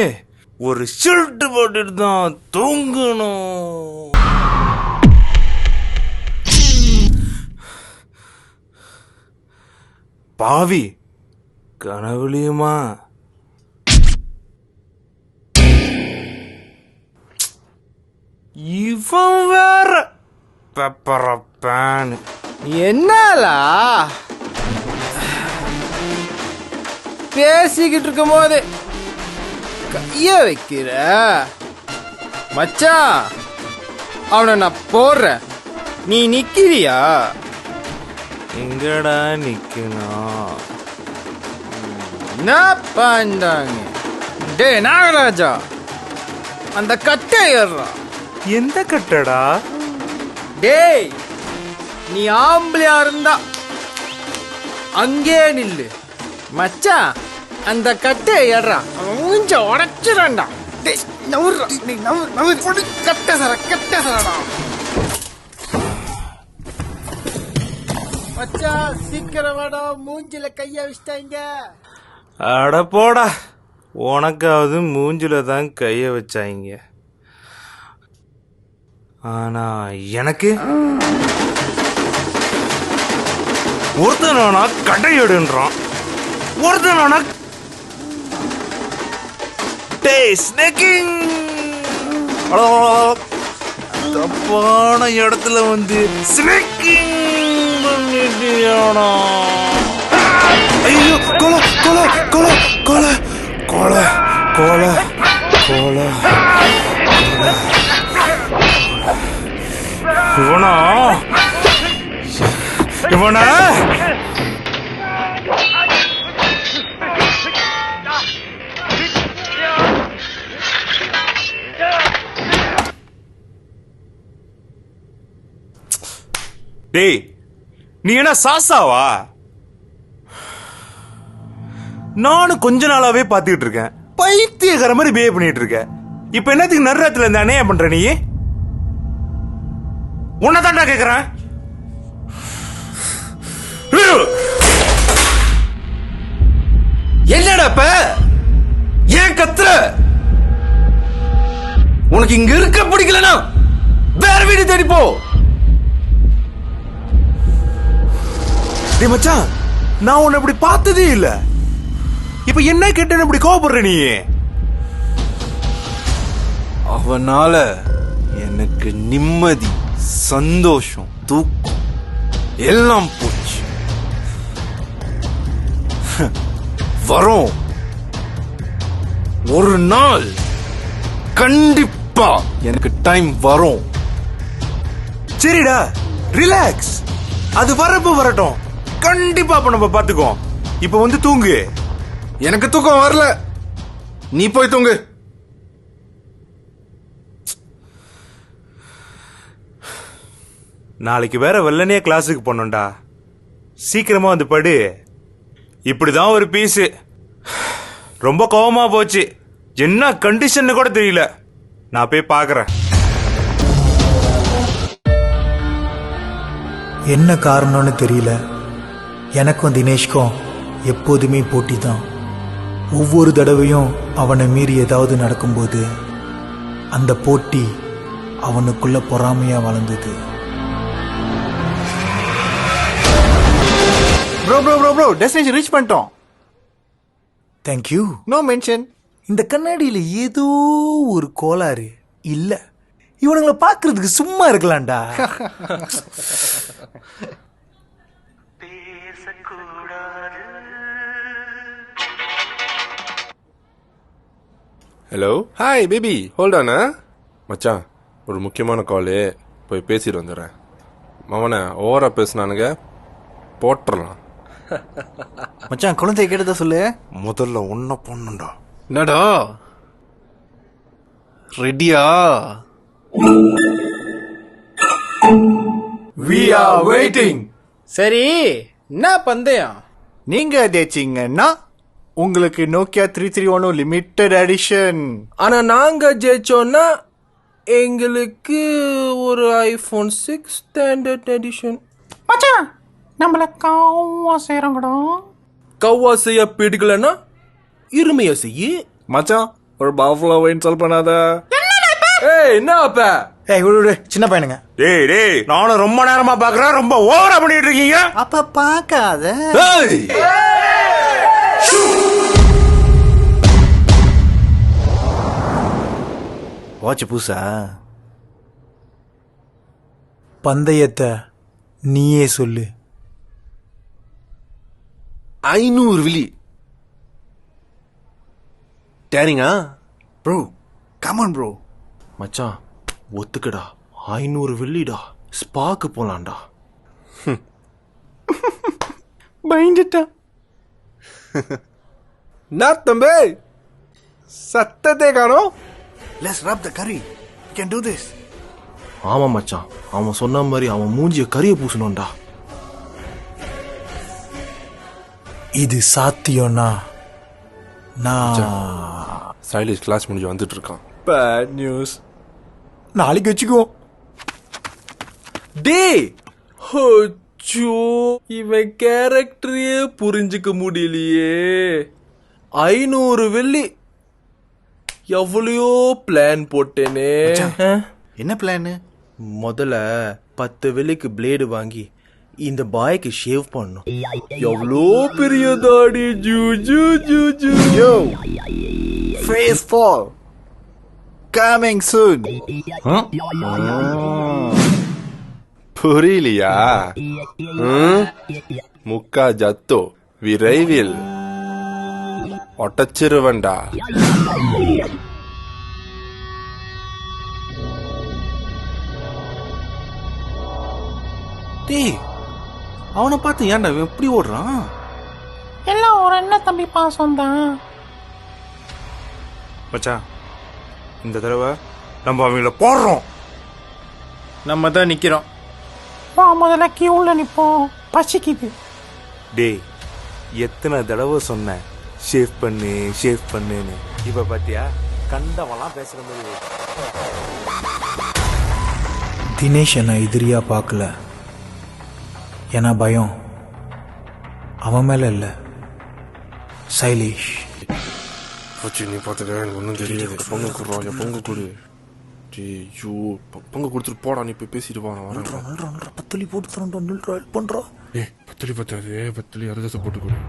ஒரு ஷில்ட் போட்டுட்டு தான் தூங்கணும். பாவி, கனவுலியுமா? இவன் வேற பெப்பரப்பான். என்னலா பேசிக்கிட்டு இருக்கும் போது கைய வைக்கிற மச்சான்? அவனை நான் போடுறேன், நீ நிக்கிறியா? எங்கடா நிக்கணும்? என்ன பண்றாங்க? டே நாகராஜா, அந்த கட்டை ஏறா. எந்த கட்டடா? டேய், நீ ஆம்பளையா இருந்தா அங்கே நில்லு மச்சான். அந்த கட்டை ஏறா, அவன் மூஞ்ச உடைச்சிடா. டேய் நவுறா, நீ நவுறு கட்ட சரடா மச்சான். சீக்கிரம் வாடா, மூஞ்சில கைய வச்சிட்டாங்க. அட போடா, உனக்காவது மூஞ்சில தான் கைய வச்சாங்க. ஆனா எனக்கு ஒருத்தனா கடை எடுன்றான், ஒருத்தனா தப்பான இடத்துல வந்து ஸ்னேக்கிங் பண்ணிட்டியானா? ஐயோ, கொலை கொலை கொலை கொலை கொலை கொலை கொலை. இவனா இவனா டேய், நீ என்ன சாசாவா? நானும் கொஞ்ச நாளாவே பாத்துக்கிட்டு இருக்கேன், பைத்தியக்கார மாதிரி பிஹேவ் பண்ணிட்டு இருக்க. இப்ப என்னத்துக்கு நடுராத்துல இந்த அநியாயம் பண்ற நீ? உன்னதான்டா கேக்குறேன். என்னடா இப்ப ஏன் கத்துற? உனக்கு இங்க இருக்க பிடிக்கலனா வேற வீடு தேடி போ. டேய் மச்சான், நான் உன்னை இப்படி பார்த்ததே இல்ல. இப்ப என்ன கேட்டேன்னு இப்படி கோவப்படுற நீ? அவனால எனக்கு நிம்மதி, சந்தோஷம், தூக்கம் எல்லாம் போச்சு. வரோம் ஒரு நாள், கண்டிப்பா எனக்கு டைம் வரும். சரிடா, ரிலாக்ஸ். அது வரப்ப வரட்டும், கண்டிப்பா அப்ப நம்ம பாத்துக்கோ. இப்ப வந்து தூங்கு. எனக்கு தூக்கம் வரல, நீ போய் தூங்கு. நாளைக்கு வேற வெள்ளனே கிளாஸுக்கு போனோம்டா. சீக்கிரமா வந்து படு. இப்படிதான் ஒரு பீஸ். ரொம்ப கோவமா போச்சு. என்ன கண்டிஷன் கூட தெரியல. நான் போய் பாக்குறேன். என்ன காரணம்னு தெரியல, எனக்கும் தினேஷ்க்கும் எப்போதுமே போட்டி தான். ஒவ்வொரு தடவையும் அவனை மீறி ஏதாவது நடக்கும்போது அந்த போட்டி அவனுக்குள்ள பொறாமையா வளர்ந்தது. ப்ரோ டெஸ்டினேஷன் ரீச் பண்ணிட்டோம். தேங்க்யூ. No mention. இந்த கண்ணாடியில ஏதோ ஒரு கோளாறு இல்ல. இவனுங்களை பாக்குறதுக்கு சும்மா இருக்கலாம்டா. Hello, hi baby, hold on. மச்சான், ஒரு முக்கியமான காலு, போய் பேசிட்டு வந்துடுறேன். மவனை ஓவரா பேசினானுங்க, போட்டுடலாம். மச்சான், குழந்தைய கேட்டதா சொல்லு. முதல்ல ஒன்ன பொண்ணுண்டா. என்னடா ரெடியா? We are waiting. சரி, என்ன பந்தயம்? நீங்க ஜெயிச்சீங்கன்னா உங்களுக்கு நோக்கியா 331 லிமிட்டட் எடிஷன். ஆனா நாங்க ஜெயிச்சோம்னா எங்களுக்கு ஒரு ஐபோன் 6 ஸ்டாண்டர்ட் எடிஷன். மச்சான், நம்மள கவ்வா செய்யறங்கடா. கவ்வா செய்ய பிடிக்கலன்னா இருமைய செய்ய. மச்சான், ஒரு பஃபலோவை இன்சல்ட் பண்ணாத. ஏய், என்ன அப்ப? ஏய், விடு சின்ன பையனுங்க. டேய், நானும் ரொம்ப நேரமா பாக்குறேன். ரொம்ப ஓவரா பண்ணிட்டு இருக்கீங்க. அப்ப பாக்காத. வாட்ச் பூசா? பந்தயத்தை நீயே சொல்லு. 500 வில்லி. டேரிங்கா ப்ரோ, கமான் ப்ரோ. மச்சான் ஒத்துக்கடா, 500 வெள்ளிடா. ஸ்பாக்கு போலாம்டா. பயந்துட்டா. நான் தம்பி சத்தத்தை காணோம். Let's rub the curry. We can do this. ஆமா மச்சான், அவன் சொன்ன மாதிரி அவன் மூஞ்சிய கறிய பூசணும்டா. இது சாத்தியம்னா நான் ஸ்டைலிஷ் கிளாஸ் முடிஞ்சு வந்துட்டு இருக்கான். Bad news. நாளைக்கு வச்சுக்குவோம். டேய், ஹோச்சோ, இவன் கேரக்டரையே புரிஞ்சுக்க முடியலையே. 500 வெள்ளி எவ்வளையோ பிளான் போட்டேனே. என்ன பிளான்? முதல்ல 10 வெள்ளிக்கு பிளேடு வாங்கி இந்த பாய்க்கு ஷேவ் பண்ணும். எவ்வளோ பெரிய தாடி. ஜூ ஜூ ஜூ ஜூ. Yo, face fall. Coming soon. புரியலையா? முக்கா ஜத்தோ விரைவில் ஒட்டச்சிருவண்டா. டேய், அவனை பார்த்து ஏன்டா எப்படி ஓடுறான்? எல்லாம் ஒரு என்ன தம்பி பாசம் தான். மச்சான், இந்த தடவை நம்ம அவங்கள போடுறோம். நம்ம தான் நிக்கிறோம். வா, முதல்ல கியூல நிப்போம். பசிக்குது. டேய், எத்தனை தடவை சொன்னேன் ஷேவ் பண்ணுன்னு. இப்ப பாத்தியா, கண்டவெல்லாம் பேசுற மாதிரி. தினேஷ் என்னை எதிரியா பார்க்கல. ஏன்னா பயம் அவன் மேல இல்ல, சைலேஷ். போச்சு நீ பார்த்துக்க எனக்கு ஒன்றும் தெரியாது. பொங்க கொடுறோம் என் பொங்க கொடு. ஐயோ பொங்க கொடுத்துட்டு போடா நீ போய் பேசிட்டு வா. நான் வரேன். பத்தலி போட்டு தரோம் பண்றோம். பத்தலி பத்தாது, பத்தலி அறுதத்தை போட்டு கொடு.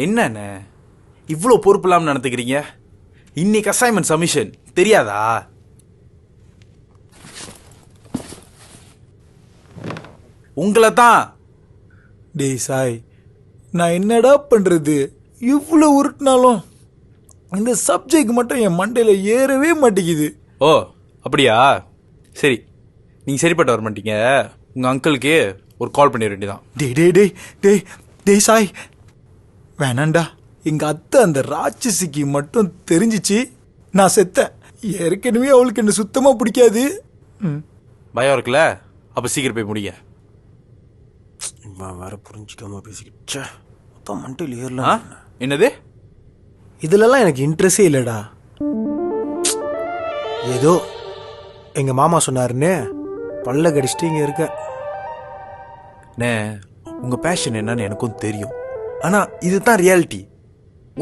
என்னண்ணே இவ்வளோ பொறுப்பு இல்லாமல் நடந்துக்கிறீங்க? இன்னைக்கு அசைன்மெண்ட் சப்மிஷன் தெரியாதா? உங்களை தான். டேய் சாய், நான் என்னடா பண்றது? இவ்வளோ உருட்டினாலும் இந்த சப்ஜெக்ட் மட்டும் என் மண்டையில ஏறவே மாட்டேங்குது. ஓ அப்படியா? சரி, நீங்கள் சரிப்பட்டு வர மாட்டீங்க. உங்கள் அங்கிளுக்கு ஒரு கால் பண்ணிட வேண்டியதான். டேய் டேய் டேய் டேய் டேய் சாய், வேணாண்டா. எங்க அத்தை அந்த ராட்சசிக்கு மட்டும் தெரிஞ்சிச்சு நான் செத்தேன். ஏற்கனவே அவளுக்கு என்ன சுத்தமா பிடிக்காது. பயம் இருக்குல்ல? அப்ப சீக்கிரம் போய் முடிங்க. வேற புரிஞ்சிக்காம பேசிக்கிட்டு மண்டையில் ஏறலாம். என்னது? இதுலலாம் எனக்கு இன்ட்ரெஸ்டே இல்லடா. ஏதோ எங்க மாமா சொன்னாருன்னு பல்ல கடிச்சிட்டு இங்க இருக்க. உங்க பேஷன் என்னன்னு எனக்கும் தெரியும். ஆனா இதுதான் ரியாலிட்டி.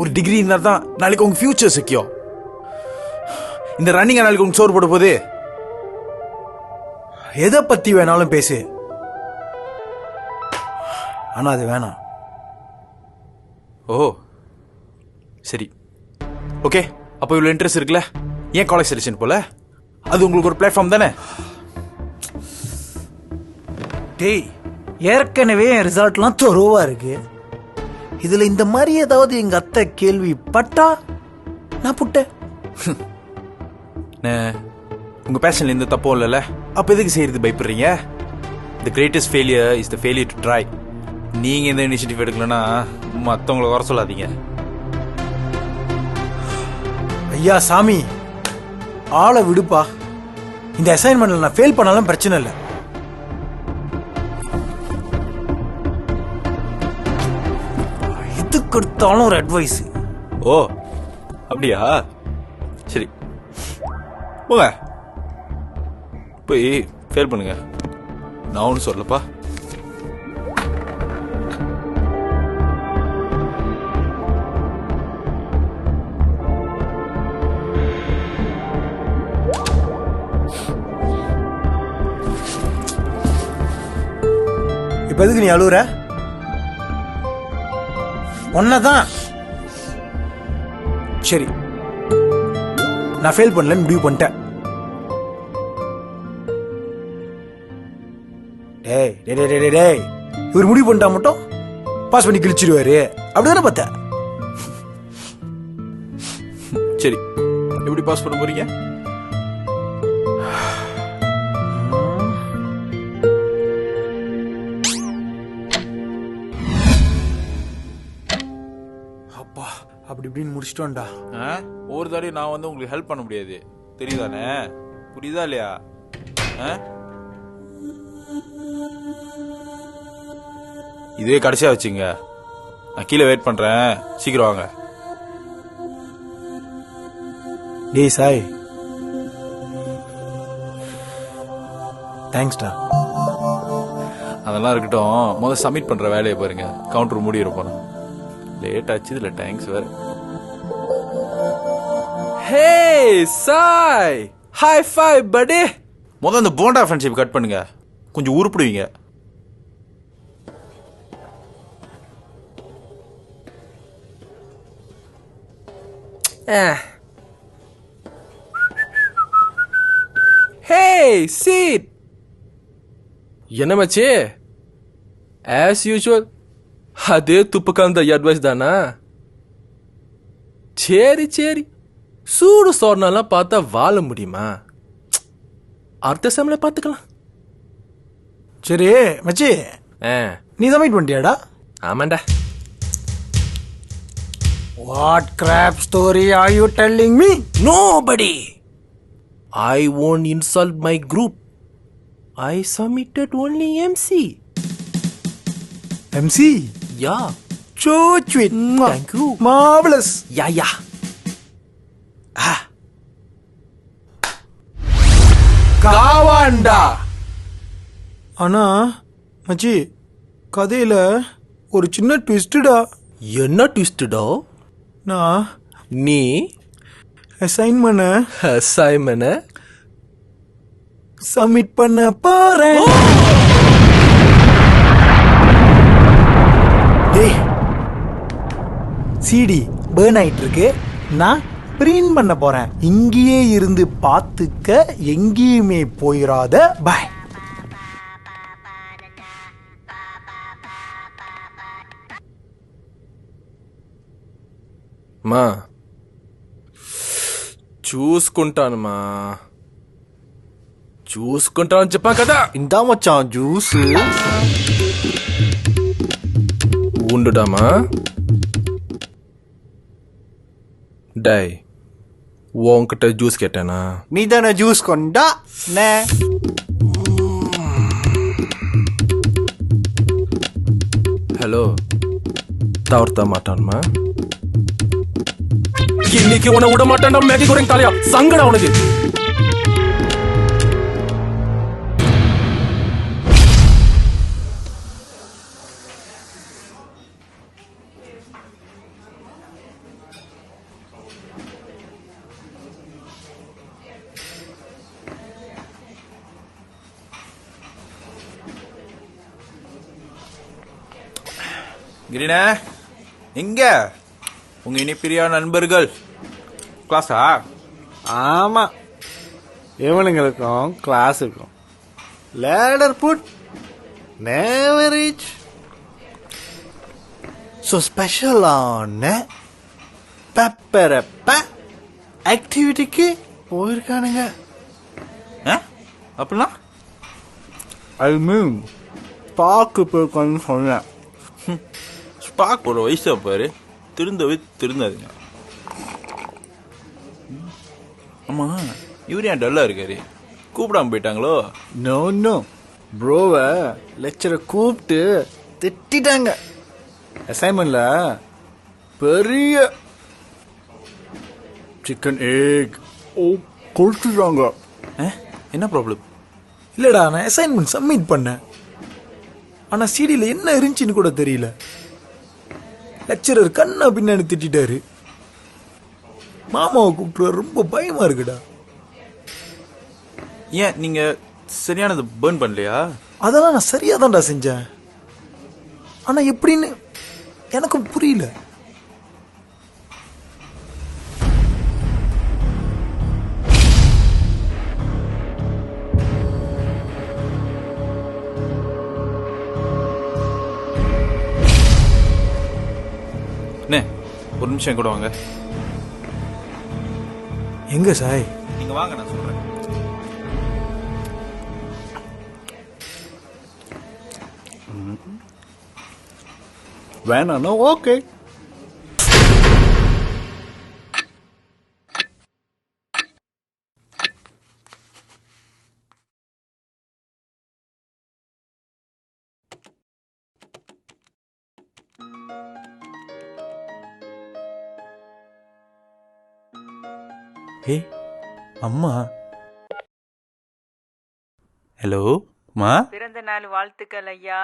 ஒரு டிகிரி இருந்தா தான் நாளைக்கு உங்க ஃபியூச்சர் செக்யூர். இந்த ரன்னிங் நாளைக்கு உங்க சோறு போட போகுது. எதை பத்தி வேணாலும் பேசு, ஆனா அது வேணாம். ஓ சரி, ஓகே. அப்போ இவ்வளோ இன்ட்ரெஸ்ட் இருக்குல்ல, ஏன் காலேஜ் செலெக்ஷன் போல? அது உங்களுக்கு ஒரு பிளாட்ஃபார்ம் தானே? டேய், ஏற்கனவே என் ரிசல்ட்லாம் தொரோவா இருக்கு. இதுல இந்த மாதிரி ஏதாவது எங்க அத்தை கேள்வி பட்டா நான் புட்டேன். உங்க பேஷன்ல எந்த தப்பும் இல்லைல்ல, அப்ப எதுக்கு செய்யறது பயப்படுறீங்க? The greatest failure is the failure to try. நீங்க எந்த இனிஷியேட்டிவ் எடுக்கலன்னா மற்றவங்களை வர சொல்லாதீங்க. ஐயா சாமி, ஆளை விடுப்பா. இந்த அசைன்மெண்ட்ல நான் ஃபெயில் பண்ணாலும் பிரச்சனை இல்லை. எது கொடுத்தாலும் ஒரு அட்வைஸ். ஓ அப்படியா? சரி போங்க, போய் ஃபெயில் பண்ணுங்க. நான் ஒன்றும் சொல்லப்பா. இப்ப எதுக்கு நீ அழுவுற? ஒன்னதான். சரி, நான் ஃபெயில் பண்ணலன்னு முடிவு பண்ணிட்டேன். டேய் டேய் டேய் டேய் டேய், இவர் முடிவு பண்ணிட்டா மட்டும் பாஸ் பண்ணி கிழிச்சிடுவாரு, அப்படிதானே பார்த்த? சரி, எப்படி பாஸ் பண்ண போறீங்க? அப்பா, அப்படி இப்படின்னு முடிச்சிட்டோம்டா. ஒரு தடவை நான் வந்து உங்களுக்கு ஹெல்ப் பண்ண முடியாது, தெரியுதானே? புரியுதா இல்லையா? இதே கடைசியா வச்சுங்க. நான் கீழே வெயிட் பண்றேன், சீக்கிரம் வாங்க. டேய் சாய், தேங்க்ஸ்டா. அதெல்லாம் இருக்கட்டும், முதல்ல சப்மிட் பண்ற வேலையை பாருங்க. கவுண்டர் மூடி இருப்போம். லேட் ஆச்சு, இதுல தேங்க்ஸ் வேற. ஹே சாய், ஹை ஃபை படி. முதல்ல அந்த போண்டா ஃப்ரெண்ட்ஷிப் கட் பண்ணுங்க, கொஞ்சம் உருப்பிடுவீங்க. ஹே சீட். என்ன மச்சி, ஆஸ் யூஷுவல் அதே துப்புக்காந்த அட்வைஸ் தானா? சரி சரி, சூடு சோர்னாலாம் பார்த்தா வாழ முடியுமா? அடுத்த செம்ல பார்த்துக்கலாம். சரி மச்சி, நீ சப்மிட் பண்ணிட்டியாடா? ஆமாண்டா. What crap story are you telling me? Nobody. I won't insult my group. I submitted only MC. MC? Yeah. So sweet. Thank you. Marvelous. Yeah. காவாண்டா. ஆனா மச்சி கதையில ஒரு சின்ன ட்விஸ்டா. என்ன ட்விஸ்டா? நான் நீ அசைன்மென்ட் சப்மிட் பண்ண போறேன். டேய் சிடி பேர்ன் ஆயிட்டு இருக்கு. நான் பிரிண்ட் பண்ண போறேன். இங்கேயே இருந்து பார்த்துக்க, எங்கேயுமே போயிடாத. பாய். మా చూసుకుంటానమ్మా, చూసుకుంటానని చెప్పా కదా. ఇందా మచ్చాన్ జ్యూస్. ఉండుడామా. டை உன்கிட்ட ஜூஸ் கேட்டேனா? நீ தானே ஜூஸ் கொண்டா. ஹலோ தவறுத்த மாட்டான்மா. இன்னைக்கு உன்னை விட மாட்டான்டா மேகி குறைங்க தலையா. சங்கடா உனக்கு. கிரீனா எங்க உங்க இனிப்பிரியா நண்பர்கள்? கிளாஸா? ஆமா, இவனுங்களுக்கும் கிளாஸ் இருக்கும். Ladder but never reach. So ஸ்பெஷலான பெப்பரப்ப ஆக்டிவிட்டிக்கு போயிருக்கானுங்க. அப்படின்னா ஐ மீன் பார்க்கு போயிருக்கான்னு சொன்னேன். ஸ்பாக் ஒரு வயசா பாரு, திருந்தாதுங்க. ஆமா, இவரு ஏன் டல்லா இருக்காரு? கூப்பிடாம போயிட்டாங்களோ? நோ ப்ரோவை லெக்சரை கூப்பிட்டு திட்டாங்க. அசைன்மெண்ட்ல பெரிய சிக்கன் எக் கொடுத்துட்டாங்க. என்ன ப்ராப்ளம்? இல்லடா, நான் அசைன்மெண்ட் சப்மிட் பண்ணேன். ஆனா சிடியில் என்ன இருந்துச்சுன்னு கூட தெரியல. லெக்சரர் கண்ணா பின்னாடி திட்டாரு. மாமாவை கூப்பிட்டு ரொம்ப பயமா இருக்குடா. ஏன் நீங்க சரியானது பேர்ன் பண்ணலையா? அதெல்லாம் நான் சரியா தான்டா செஞ்சேன். ஆனா எப்படின்னு எனக்கும் புரியல. ஒரு நிமிஷம் கூட வாங்க. எங்க சாய்? நீங்க வாங்க, நான் சொல்றேன். வேணாண்ணா ஓகே. ஏய் அம்மா. ஹலோ மா. பிறந்த நாள் வாழ்த்துக்கள் ஐயா.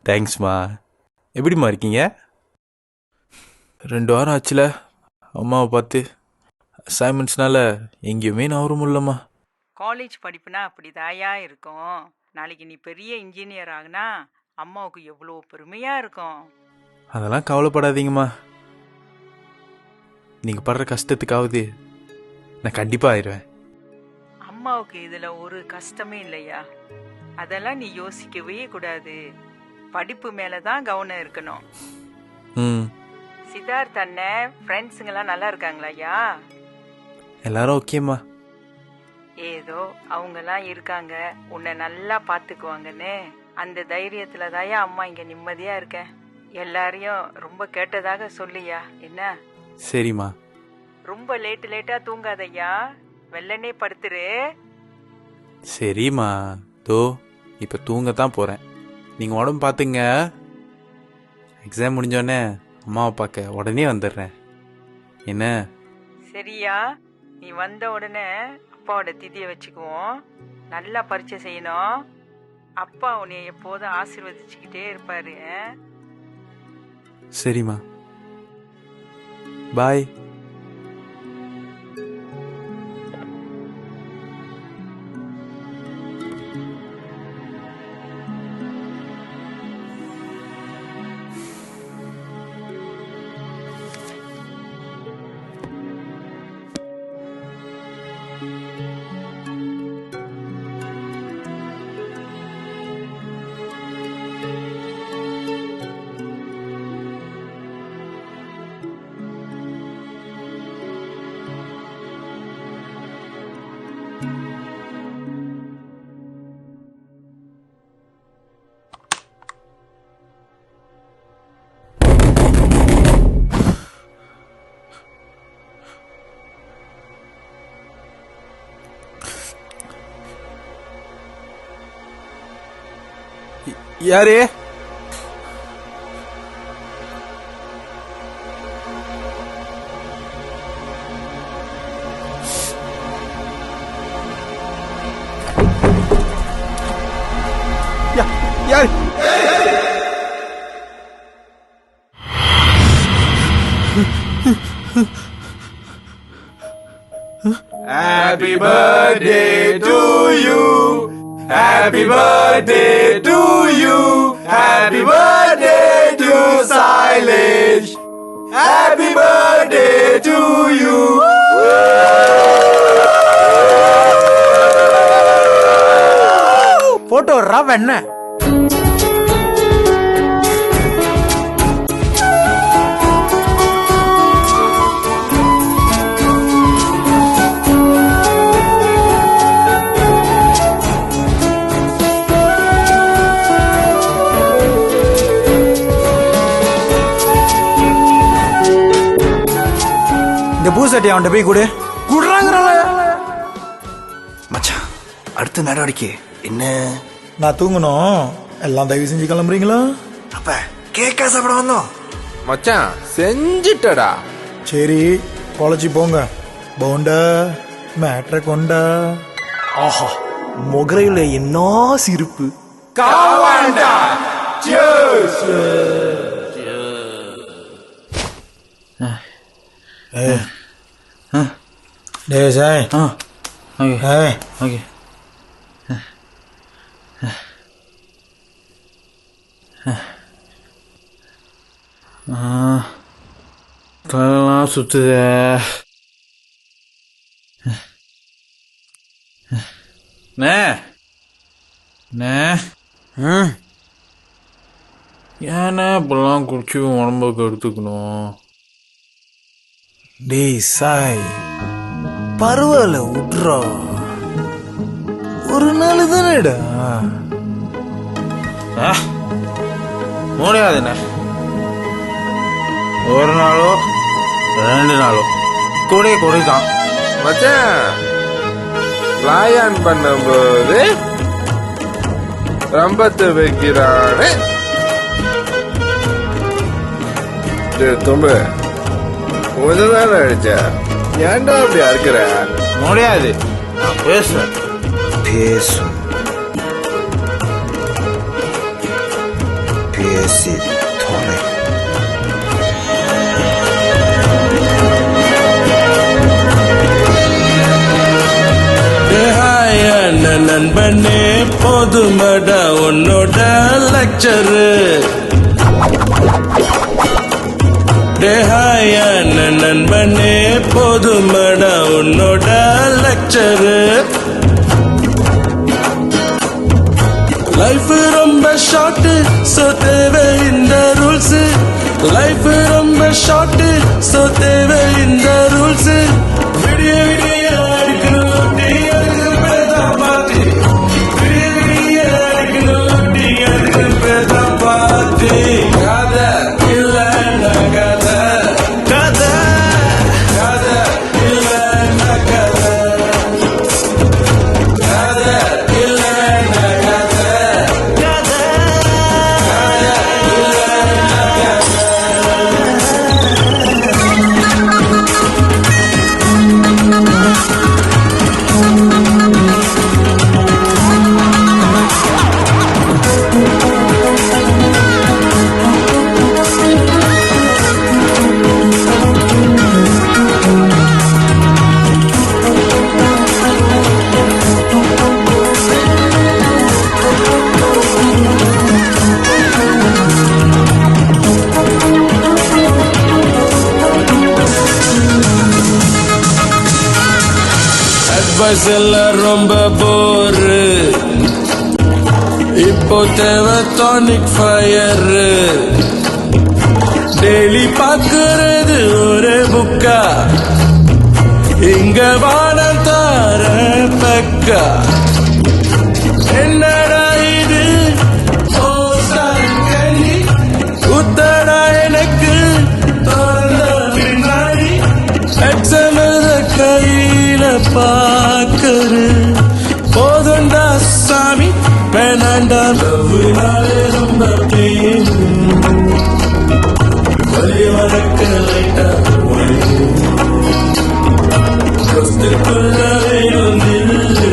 தேங்க்ஸ்மா. எப்படிம்மா இருக்கீங்க? 2 வாரம் ஆச்சுல அம்மாவை பார்த்து. அசைன்மெண்ட்ஸ்னால எங்கேயுமே நான் வர முடியலம்மா. காலேஜ் படிப்புனா அப்படிதாயா இருக்கும். நாளைக்கு நீ பெரிய இன்ஜினியர் ஆகுனா அம்மாவுக்கு எவ்வளோ பெருமையா இருக்கும். அதெல்லாம் கவலைப்படாதீங்கம்மா. நீங்கள் படுற கஷ்டத்துக்காவது நான் கண்டிப்பாக ஆயிடுவேன். அம்மாவுக்கு இதுல ஒரு கஷ்டமே இல்லையா. அதெல்லாம் நீ யோசிக்கவே கூடாது. படிப்பு மேலதான் கவனம் இருக்கணும். சித்தார்த் அண்ணன் ஃப்ரெண்ட்ஸுங்கெல்லாம் நல்லா இருக்காங்களாயா? எல்லாரும் ஓகேம்மா. ஏதோ அவங்கெல்லாம் இருக்காங்க, உன்னை நல்லா பாத்துக்குவாங்கன்னு அந்த தைரியத்துல தாயா அம்மா இங்க நிம்மதியா இருக்கேன். எல்லாரையும் ரொம்ப கேட்டதாக சொல்லியா என்ன? சரிம்மா. ரொம்ப லேட்டா தூங்காதையா, வெள்ளனே படுத்துரு. சரிம்மா, தோ இப்போ தூங்க தான் போகிறேன். நீங்கள் உடம்பு பார்த்துங்க. எக்ஸாம் முடிஞ்சோடனே அம்மாவை பார்க்க உடனே வந்துடுறேன். என்ன? சரியா? நீ வந்த உடனே அப்பாவோட திதியை வச்சுக்குவோம். நல்லா பரீட்சை செய்யணும். அப்பா உன்னை எப்போதும் ஆசீர்வதிச்சுக்கிட்டே இருப்பாரு. சரிம்மா, பாய். யாரு? யாரு? Happy birthday to you. Happy birthday to you. Happy birthday to Sailesh. Happy birthday to you. Photo ரவ என்ன? இந்த பூசட்டி அவன்கிட்ட போய் கொடு. மச்சான், அடுத்த நடவடிக்கை என்ன? நான் தூங்கணும். எல்லாம் தயவு செஞ்சு கிளம்புறீங்களா? அப்ப கேக்கா சாப்பிட வந்தோம். மச்சான் செஞ்சிட்டடா. சரி, பொழைச்சி போங்க. போண்டா மேட்ரை கொண்டா. ஆஹா, முகரையில என்ன சிரிப்பு. Kawanda. Cheers. டேய் சாய். Okay okay. தலைலாம் சுத்துத. ஏன்னா இப்பெல்லாம் குடிச்சு உடம்புக்கு எடுத்துக்கணும். டேய் சாய், பரவாயில்ல விட்றா. ஒரு நாள் தானேடா. முடியாதுண்ணே. ஒரு நாளோ 2 நாளோ குடிதான். மச்சான், பிளான் பண்ணும்போது ரம்பத்தை வைக்கிறானே. தும்பு முதல்ல அடிச்ச. ஏன்டா அப்படி இருக்கிற? முடியாது, நான் பேசுவேன். பேசும் பேசி தொலை. நண்பனே போதுமடா உன்னோட லெக்சரு. டேஹாயான நண்பனே போதுமடா உன்னோட லெக்சரு. லைஃப் ரொம்ப ஷார்ட், சோ தேவை இந்த ரூல்ஸ். லைஃப் ரொம்ப ஷார்ட், சோ தேவை இந்த ரூல்ஸ். விடிய விடிய அடிக்கணும் டீ, அதுக்கு பேதான் பாத்தி. விடிய விடிய அடிக்கணும் டீ, அதுக்கு பேதான் பாத்தி. கதை இல்லைன்னா கதை, கதை கதை இல்லைன்னா கதை, கதை இல்லைன்னா கதை, கதை கதை இல்லைன்னா கதை. பாய்ஸ் எல்லாம் ரொம்ப போரு, இப்போ தேவை டானிக் ஃபயர். டெய்லி பார்க்கறது ஒரு புக்கா, இங்க வானம் தார பக்கா. என்னடா இது உத்தடா எனக்கு தோன்ற பின்னாடி எக்ஸமத கையில பாக்குற போதுண்டா சாமி வேணாண்டா லவ்னாலே ரொம்ப பேரு வழி வழக்க லைட்டா கொஸ்துக்குள்ள வேணும் நில்லு.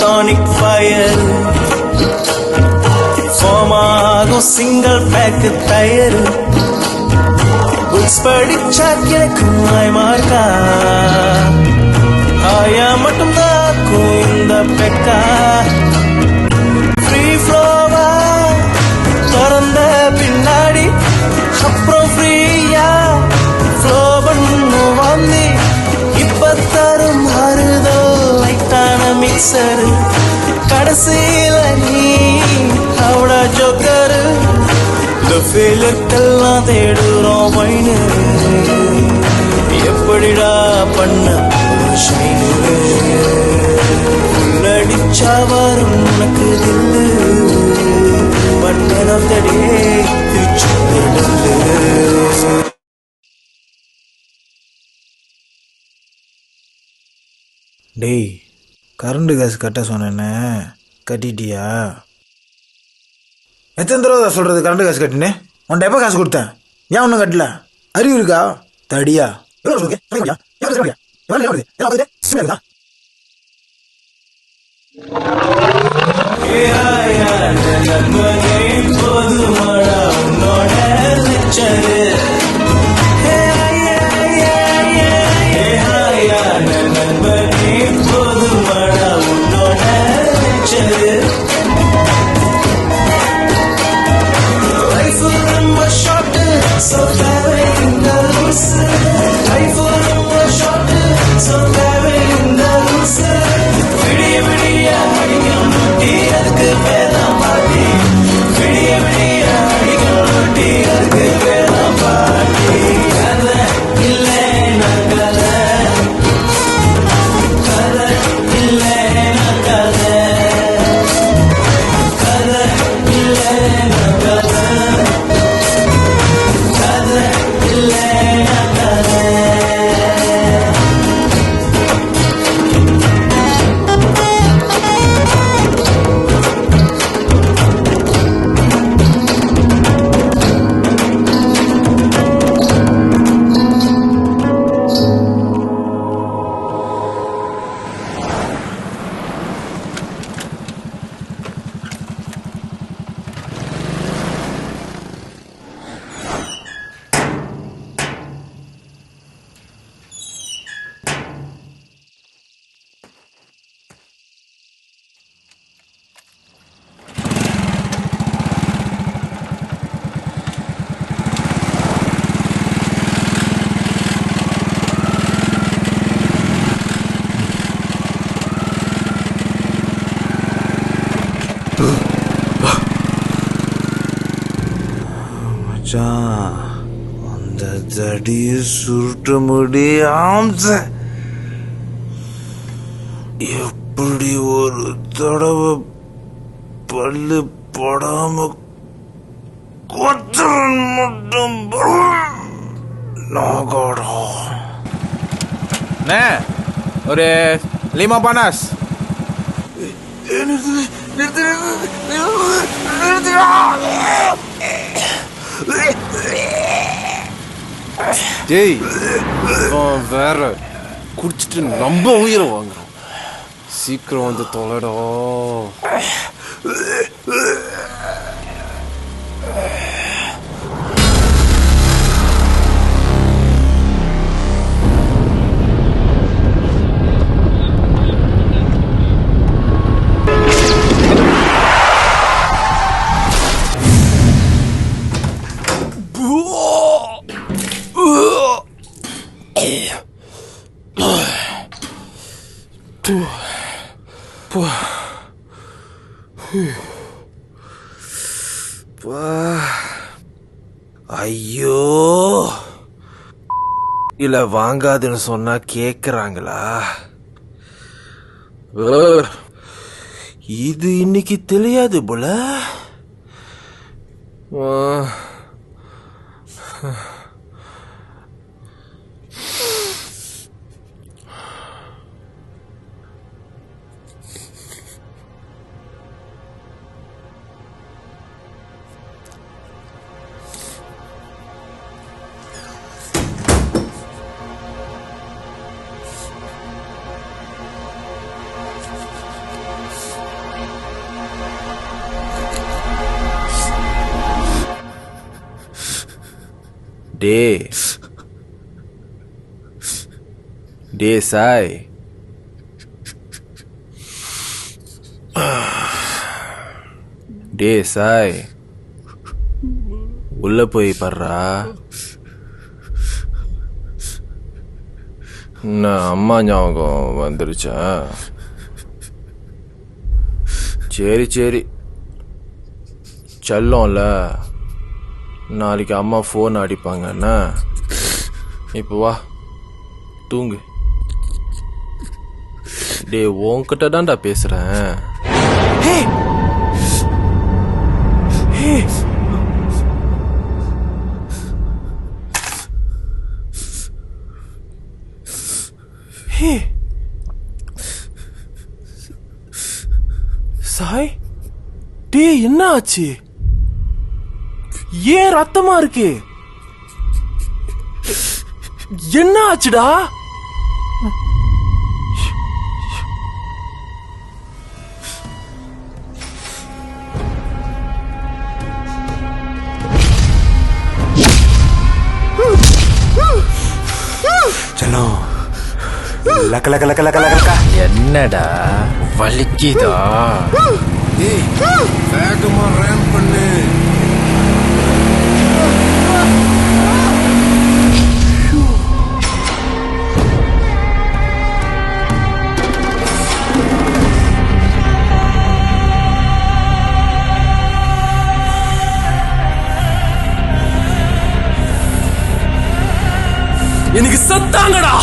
டானிக் ஃபயர் ஃபார்ம் ஆகும் சிங்கிள் பேக் டயர். புக்ஸ் படிச்சா கிடைக்கும் மார்க்கா, ஆயா மட்டும்தான் இந்த பெக்கா. ஃப்ரீ ஃப்ளோவா திறந்த பின்னாடி அப்புறம் ஃப்ரீயா ஃப்ளோ பண்ணும் வந்து இப்ப தரும் மருதோ லைட்டான மிக்சரு. கடைசியில நீ அவட ஜோக்கரு. இந்த ஃபெயிலுக்கெல்லாம் தேடுறோம் வைனு, எப்படிடா பண்ண ஷைனு. உள்ளடிச்சா வரும் உனக்கு தில்லு, but end of the day Trichy. டேய், கரண்ட் காசு கட்ட சொன்னேன்னு கட்டிட்டியா? எத்தனை தடவை சொல்கிறது கரண்ட் காசு கட்டினே? உன்ட்ட எப்போ காசு கொடுத்தேன்? ஏன் ஒன்றும் கட்டல? அறிவு இருக்கா? தடியா மச்சான், அந்த தடி சுருட்ட முடியாம எப்படி ஒரு தடவை பல்லு படாம கொத்தரன் மட்டும் நாகாடா. ஒரு லிமா பானாஸ். டேய் வேற குடிச்சிட்டு நம்ம உயிரை வாங்குறோம். சீக்கிரம் வந்து தொலைடா. ஐயோ, இல்ல வாங்காதுன்னு சொன்னா கேக்குறாங்களா? இது இன்னைக்கு தெரியாது போல. டே சாய், டே சாய், உள்ள போய் படுறா. என்ன அம்மா ஞாபகம் வந்துருச்சா? சரி சரி, செல்லோம்ல, நாளைக்கு அம்மா ஃபோன் அடிப்பாங்கன்னா இப்போ வா தூங்கு. டே உன்கிட்ட தான்டா பேசுறேன். சாய், டே என்ன ஆச்சு? ஏன் ரத்தமா இருக்கு? என்ன ஆச்சுடா? என்னடா வலிக்குதா? வேகமா ரன் பண்ணு. எனக்கு சத்தாங்கடா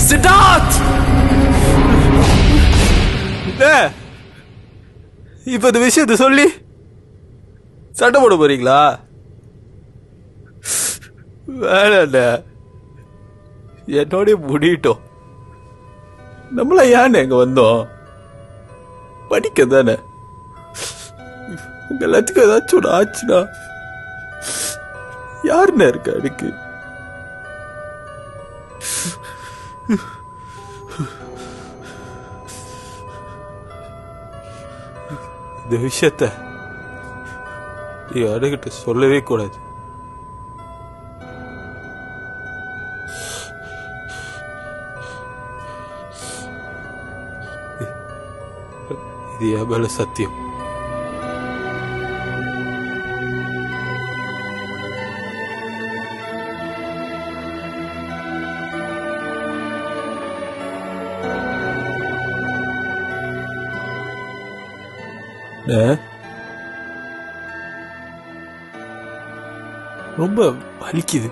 சித்தார்த். இப்ப இந்த விஷயத்த சொல்லி சண்டை போட போறீங்களா? வேணாண்ட, என்னோட முடிட்டோம். நம்மள ஏன் எங்க வந்தோம்? படிக்க தானே. உங்க எல்லாத்துக்கும் ஏதாச்சும் ஒன்று ஆச்சுன்னா யாருன்னு இருக்கா எனக்கு? இந்த விஷயத்த யாருகிட்ட சொல்லவே கூடாது. இது என் மேல சத்தியம். ரொம்ப வலிக்குது.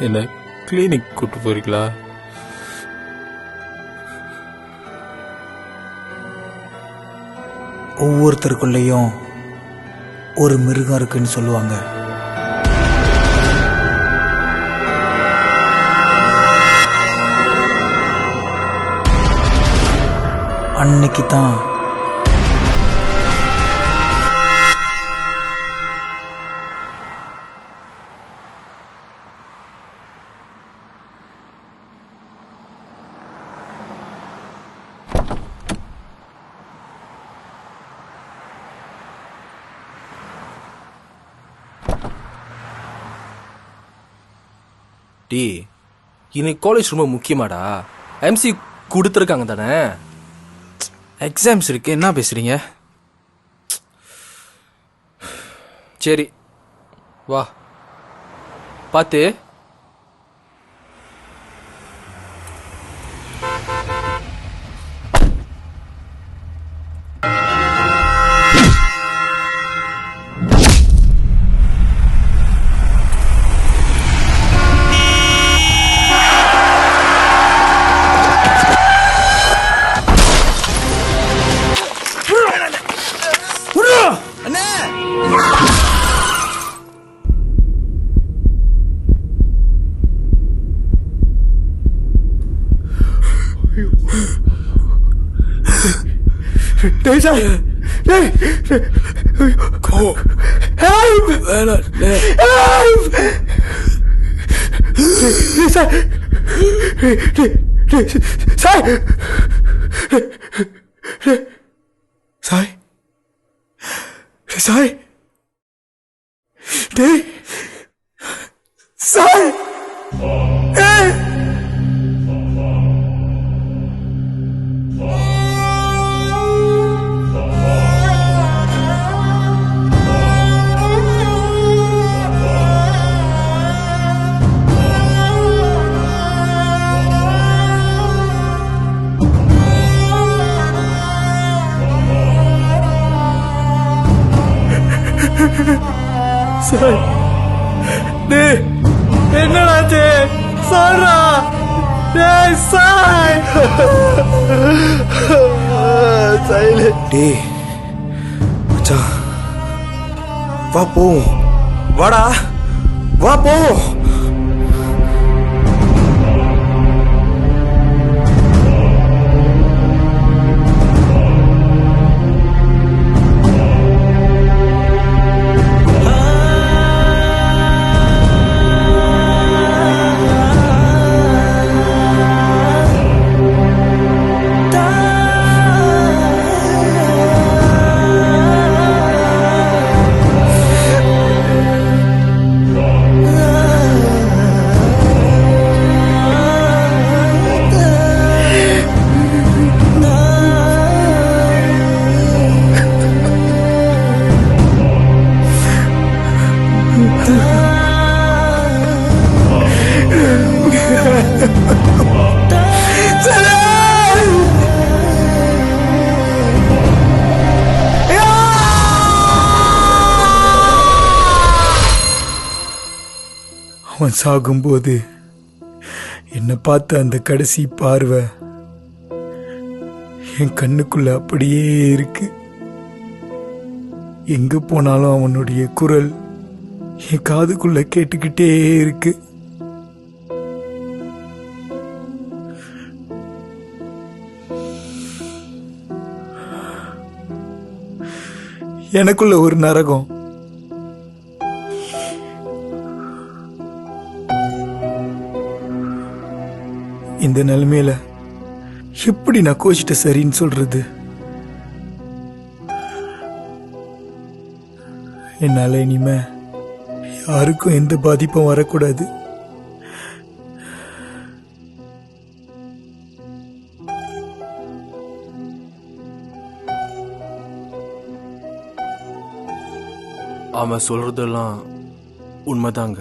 என்ன கிளினிக் கூட்டு போறீங்களா? ஒவ்வொருத்தருக்குள்ளேயும் ஒரு மிருகம் இருக்குன்னு சொல்லுவாங்க. அன்னைக்கு தான் டி இன்னைக்கு காலேஜ் ரொம்ப முக்கியமாடா. எம்சி கொடுத்துருக்காங்க தானே. எக்ஸாம்ஸ் இருக்கு, என்ன பேசுறீங்க? சரி வா பார்த்து. என்னடாச்சு சொல்றா. டேய் மச்சான், வா போ, வாடா வா போ. அவன் சாகும்போது என்னை பார்த்த அந்த கடைசி பார்வை என் கண்ணுக்குள்ள அப்படியே இருக்கு. எங்க போனாலும் அவனுடைய குரல் என் காதுக்குள்ள கேட்டுக்கிட்டே இருக்கு. எனக்குள்ள ஒரு நரகம். இந்த நிலைமையில எப்படி நான் கோச்சிட்ட சரின்னு சொல்றது? என்னால இனிமே யாருக்கும் எந்த பாதிப்பும் வரக்கூடாது. அவன் சொல்றதெல்லாம் உண்மைதாங்க.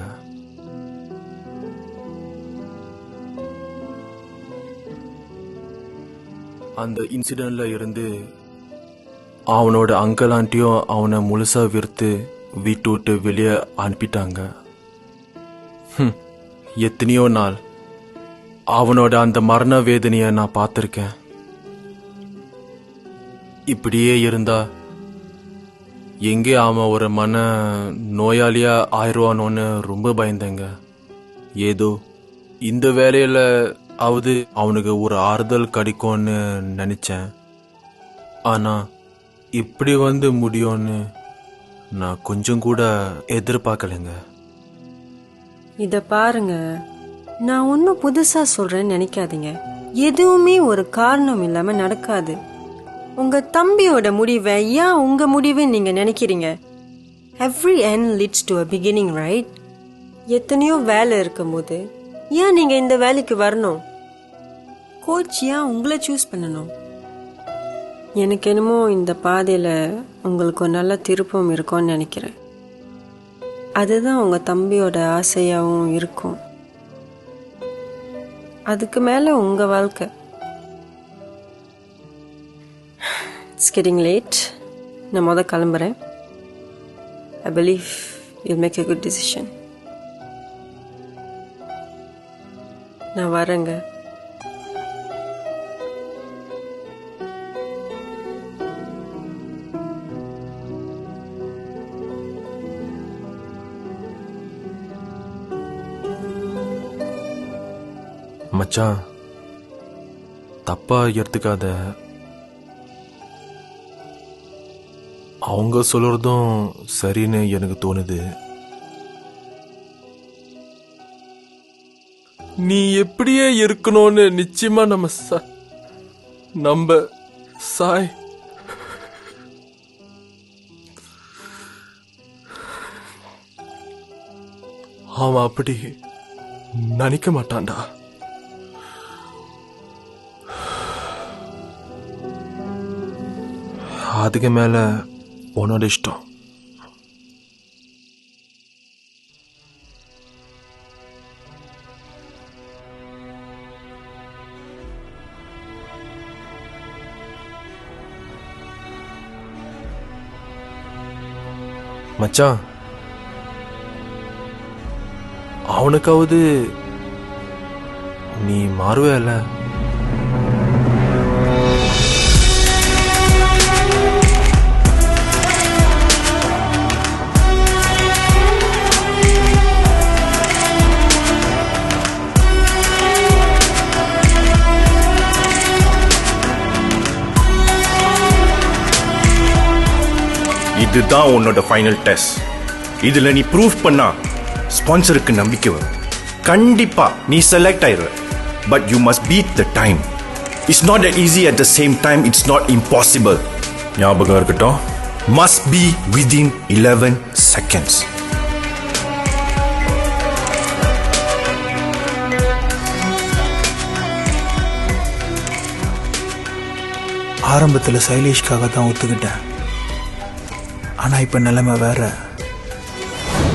அந்த இன்சிடென்ட்ல இருந்து அவனோட அங்கிள் ஆண்டியும் அவனை முழுசா விற்று வீட்டு விட்டு வெளியே அனுப்பிட்டாங்க. எத்தனையோ நாள் அவனோட அந்த மரண வேதனையை நான் பார்த்துருக்கேன். இப்படியே இருந்தா எங்கே அவன் ஒரு மன நோயாளியா ஆயிடுவானோன்னு ரொம்ப பயந்தேங்க. ஏதோ இந்த வேலையில அவது அவனுக்கு ஒரு ஆறுதல் கிடைக்கும்னு நினைச்சேன். ஆனா இப்படி வந்து முடியும்னு நான் கொஞ்சம் கூட எதிர்பார்க்கலைங்க. இத பாருங்க, நான் ஒன்னும் புதுசா சொல்றேன்னு நினைக்காதீங்க. எதுவுமே ஒரு காரணம் இல்லாம நடக்காது. உங்க தம்பியோட முடிவை ஏன் உங்க முடிவை நீங்க நினைக்கிறீங்க? Every end leads to a beginning, right? எத்தனையோ வேலை இருக்கும்போது ஏன் நீங்க இந்த வேலைக்கு வரணும்? கோச் ஏன் உங்களை சூஸ் பண்ணணும்? எனக்கு என்னமோ இந்த பாதையில உங்களுக்கு ஒரு நல்ல திருப்பம் இருக்கும்னு நினைக்கிறேன். அதுதான் உங்க தம்பியோட ஆசையாவும் இருக்கும். அதுக்கு மேல உங்க வாழ்க்கை. It's getting late. நான் முத கிளம்புறேன். I believe you'll make a good decision. நான் வரேங்க. மச்சான், தப்பா எடுத்துக்காத. அவங்க சொல்றதும் சரின்னு எனக்கு தோணுது. நீ எப்படியே இருக்கணும்னு நிச்சயமா நம்ம சாய் அவன் அப்படி நினைக்க மாட்டான்டா. அதுக்கு மேல உன்னோட இஷ்டம். மச்சான், அவனுக்காவது நீ மாறுவே இல்ல? இதுதான் உன்னோட ஃபைனல் டெஸ்ட். இதுல நீ ப்ரூவ் பண்ணா ஸ்பான்சருக்கு நம்பிக்கை வரும். கண்டிப்பா நீ செலக்ட் ஆயிடுவ. But you must beat the time. It's not that easy at the same time. It's not impossible. ஞாபகம் இருக்கட்டும். Must be within 11 seconds. ஆரம்பத்தில் சைலேஷ்காக தான் ஒத்துக்கிட்டேன். ஆனா இப்ப நிலைமை வேற.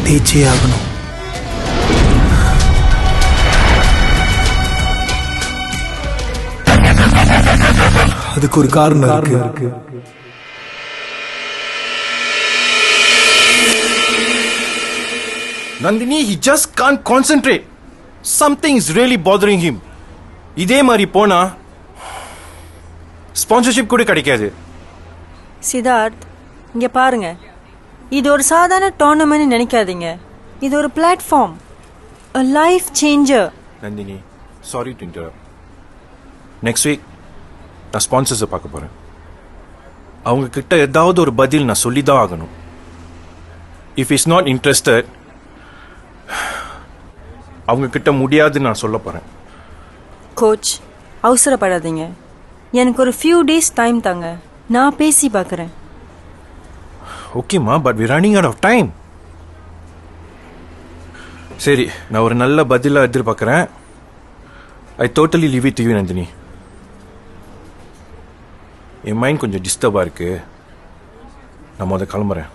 பேச்சே ஆகணும். அதுக்கு ஒரு காரணம் இருக்கு. Nandini, he just can't concentrate. Something is really bothering him. இதே மாதிரி போனா ஸ்பான்சர்ஷிப் கூட கிடைக்காது. சித்தார்த், இங்க பாருங்க, இது ஒரு சாதாரண டோர்னமெண்ட் நினைக்காதீங்க. இது ஒரு platform, a life changer. Nandini, sorry to interrupt. Next week நான் ஸ்பான்சர்ஸை பார்க்க போறேன். அவங்க கிட்ட ஏதாவது ஒரு பதில் நான் சொல்லி தான் ஆகணும். இஃப் இஸ் நாட் இன்ட்ரெஸ்டட், அவங்க கிட்ட முடியாதுன்னு நான் சொல்ல போறேன். கோச், அவசரப்படாதீங்க. எனக்கு ஒரு few days டைம் தாங்க. நான் பேசி பார்க்குறேன். ஓகேம்மா, but we running out of time. சரி, நான் ஒரு நல்ல பதிலாக எதிர்பார்க்குறேன். I totally leave it to you Nandini. என் மைண்ட் கொஞ்சம் டிஸ்டர்பாக இருக்கு. நான் முதல்ல கிளம்புறேன்.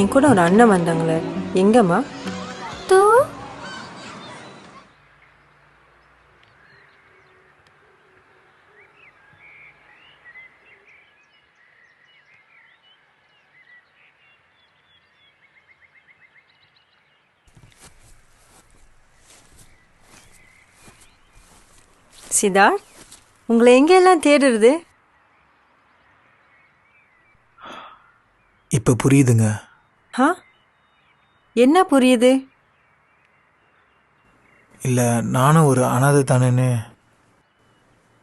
என் கூட ஒரு அண்ணன் வந்தாங்களே, எங்கம்மா? தோ சித்தார்த், உங்களை எங்கெல்லாம் தேடுறது? இப்போ புரியுதுங்க. ஆ, என்ன புரியுது? இல்லை, நானும் ஒரு அனாதை தானேன்னு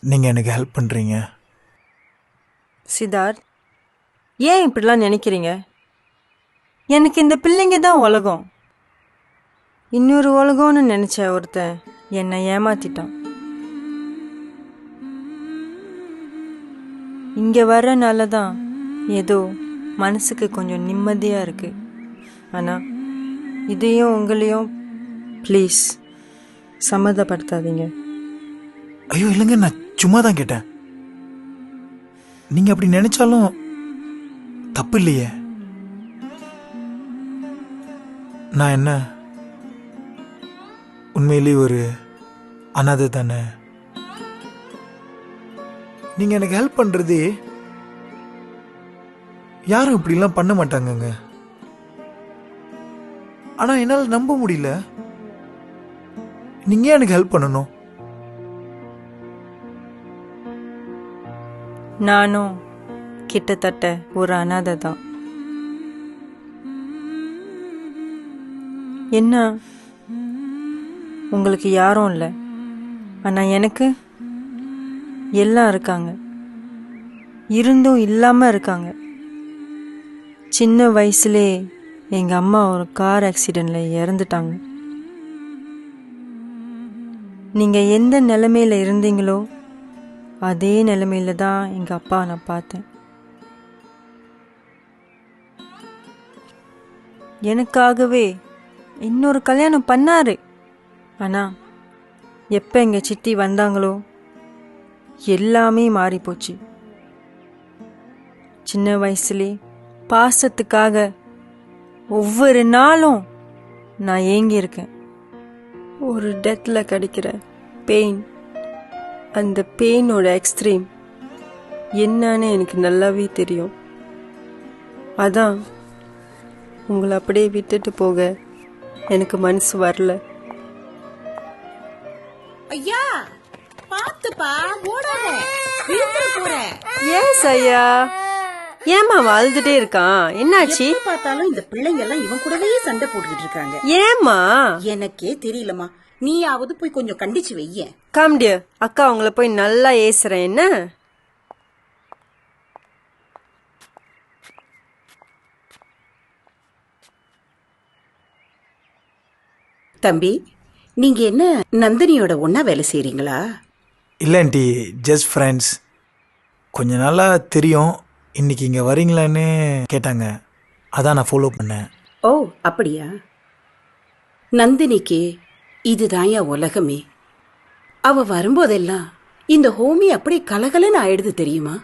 நீங்கள் எனக்கு ஹெல்ப் பண்ணுறீங்க. சித்தார்த், ஏன் இப்படிலாம் நினைக்கிறீங்க? எனக்கு இந்த பிள்ளைங்க தான் உலகம். இன்னொரு உலகம்னு நினச்ச ஒருத்தன் என்னை ஏமாத்திட்டான். இங்கே வர்றனால தான் ஏதோ மனசுக்கு கொஞ்சம் நிம்மதியாக இருக்குது. ஆனால் இதையும் உங்களையும் ப்ளீஸ் சம்மதப்படுத்தாதீங்க. ஐயோ இல்லைங்க, நான் சும்மா தான் கேட்டேன். நீங்கள் அப்படி நினச்சாலும் தப்பு இல்லையே. நான் என்ன உண்மையிலேயே ஒரு அனாதை தானே. நீங்கள் எனக்கு ஹெல்ப் பண்ணுறது யாரும் இப்படிலாம் பண்ண மாட்டாங்கங்க. ஆனால் என்னால் நம்ப முடியல. நீங்கள் எனக்கு ஹெல்ப் பண்ணணும். நானும் கிட்டத்தட்ட ஒரு அனாதை தான். என்ன, உங்களுக்கு யாரும் இல்லை, ஆனால் எனக்கு எல்லாம் இருக்காங்க. இருந்தும் இல்லாமல் இருக்காங்க. சின்ன வயசுலே எங்கள் அம்மா ஒரு கார் ஆக்சிடெண்ட்டில் இறந்துட்டாங்க. நீங்கள் எந்த நிலைமையில் இருந்தீங்களோ அதே நிலைமையில தான் எங்கள் அப்பா நான் பார்த்தேன். எனக்காகவே இன்னொரு கல்யாணம் பண்ணாரு. ஆனால் எப்போ எங்கள் சித்தி வந்தாங்களோ எல்லாமே மாறி போச்சு. சின்ன வயசுலே பாசத்துக்காக ஒவ்வொரு நாளும் நான் ஏங்கியிருக்கேன். ஒரு டெத்தில் கிடைக்கிற பெயின், அந்த பெயினோட எக்ஸ்ட்ரீம் என்னன்னு எனக்கு நல்லாவே தெரியும். அதான் உங்களை அப்படியே விட்டுட்டு போக எனக்கு மனசு வரல. ஐயா பாத்துப்பா, ஓடாத, போற. எஸ் ஐயா. ஏமா வாழ்ந்துட்டே இருக்கான்? என்னாச்சு? பார்த்தாலும் இந்த பிள்ளைங்க எல்லாம் இவன் கூடவே சண்டை போட்டுக்கிட்டு இருக்காங்க. ஏமா? எனக்கே தெரியலமா, நீயாவது போய் கொஞ்சம் கண்டிச்சு வைய. கம் டியர், அக்கா உங்களை போய் நல்லா ஏசுறேன். என்ன தம்பி, நீங்க என்ன நந்தினியோட ஒன்னா வேலை செய்றீங்களா? இல்லை ஆண்டி, ஜஸ்ட் ஃப்ரெண்ட்ஸ். கொஞ்ச நாளாக தெரியும். இன்னைக்கு இங்கே வரீங்களான்னு கேட்டாங்க, அதான் நான் ஃபாலோ பண்ணேன். ஓ அப்படியா? நந்தினிக்கு இதுதான் என் உலகமே. அவ வரும்போதெல்லாம் இந்த ஹோமி அப்படி கலகலன்னு ஆயிடுது தெரியுமா?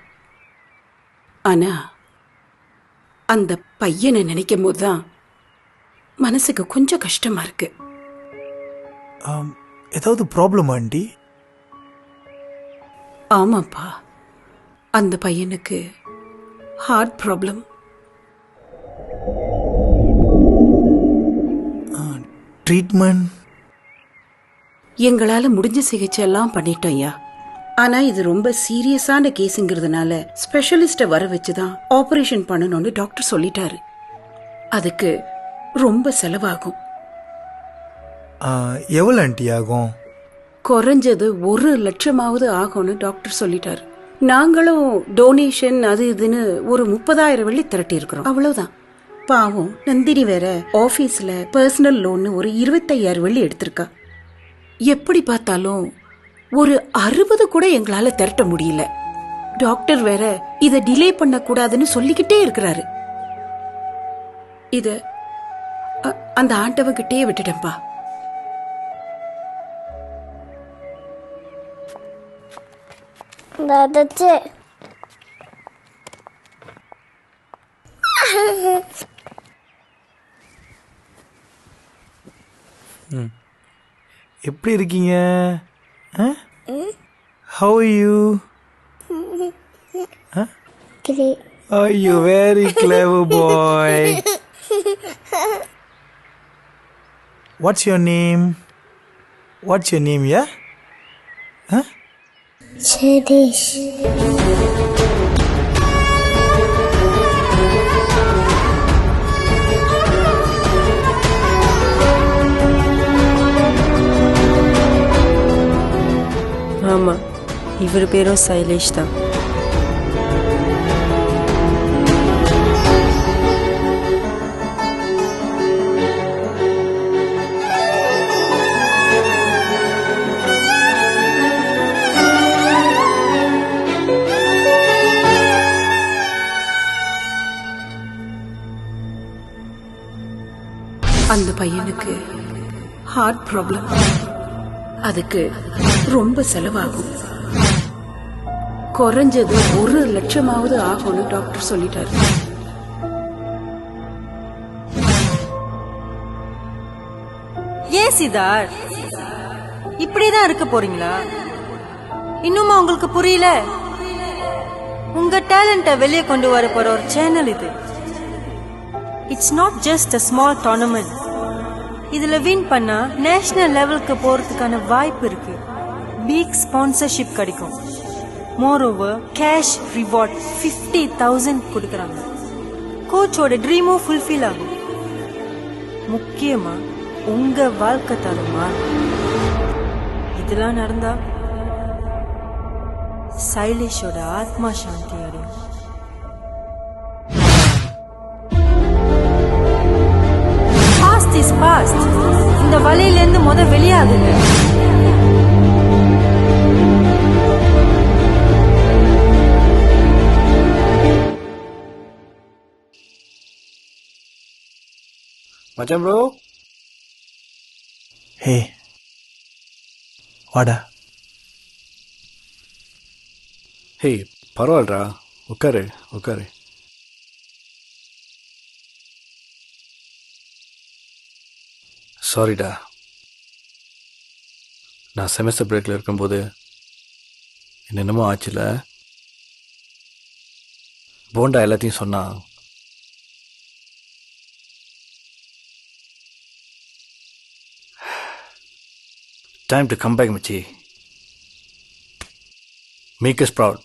ஆனா அந்த பையனை நினைக்கும் போதுதான் மனசுக்கு கொஞ்சம் கஷ்டமா இருக்கு. ஏதாவது ப்ராப்ளம் ஆண்டி? ஆமாப்பா, அந்த பையனுக்கு ஹார்ட் ப்ராப்ளம். ட்ரீட்மெண்ட் எங்களால முடிஞ்ச சிகிச்சை எல்லாம் பண்ணிட்டோம் ஐயா. ஆனா இது ரொம்ப சீரியஸான கேஸுங்கிறதுனால ஸ்பெஷலிஸ்ட வர வச்சுதான் ஆபரேஷன் பண்ணணும்னு டாக்டர் சொல்லிட்டாரு. அதுக்கு ரொம்ப செலவாகும். எவ்வளோ ஆண்டி ஆகும்? குறைஞ்சது 1 லட்சமாவது ஆகும்னு டாக்டர் சொல்லிட்டாரு. நாங்களும் டொனேஷன் அது இதுன்னு ஒரு 30,000 வெள்ளி திரட்டி இருக்கிறோம். அவ்வளவுதான். பாவம் நந்தினி வேற ஆபீஸ்ல பர்சனல் லோன் ஒரு 25,000 வெள்ளி எடுத்திருக்கா. எப்படி பார்த்தாலும் ஒரு 60 கூட எங்களால திரட்ட முடியல. டாக்டர் வேற இத டிலே பண்ண கூடாதுன்னு சொல்லிக்கிட்டே இருக்கிறாரு. இத அந்த ஆண்டவன் கிட்டே விட்டுட்டேன்பா. எப்படி இருக்கீங்க? How are you? Oh, you very clever boy. What's your name? What's your name, yeah? Jadish. ஆமா, இவர் பேரும் சைலேஷ் தான். அந்த பையனுக்கு ஹார்ட் ப்ராப்ளம். அதுக்கு ரொம்ப செலவாகும். குறைஞ்சது 1 லட்சமாவது ஆகும்னு டாக்டர் சொல்லிட்டாரு. ஏன் சிதார் இப்படிதான் இருக்க போறீங்களா? இன்னுமா உங்களுக்கு புரியல? உங்க டேலண்ட வெளியே கொண்டு வர போற ஒரு சேனல் இது. It's not just a small tournament. இதுல வின் பண்ணா நேஷனல் லெவலுக்கு போறதுக்கான வாய்ப்பு இருக்கு. பிக் ஸ்பான்சர்ஷிப் கிடைக்கும். மோரோவர் கேஷ் ரிவார்ட் 50,000 கொடுக்கறாங்க. கோச்சோட ட்ரீமும் ஃபுல்ஃபில் ஆகும். முக்கியமா உங்க வாழ்க்கை தரமா இதெல்லாம் நடந்தா சைலேஷோட ஆத்மா சாந்தி அடையும். Past is past. இந்த வலையிலிருந்து வெளியாகுங்க. மச்சான் ப்ரோ. ஹே வாடா. ஹே பரவாயில்லடா, உட்காரு உட்காரு. சாரிடா, நான் செமஸ்டர் பிரேக்கில் இருக்கும்போது என்னென்னமோ ஆச்சுல. போண்டா எல்லாத்தையும் சொன்னான். டைம் டு கம் பேக் மச்சி. Make us proud.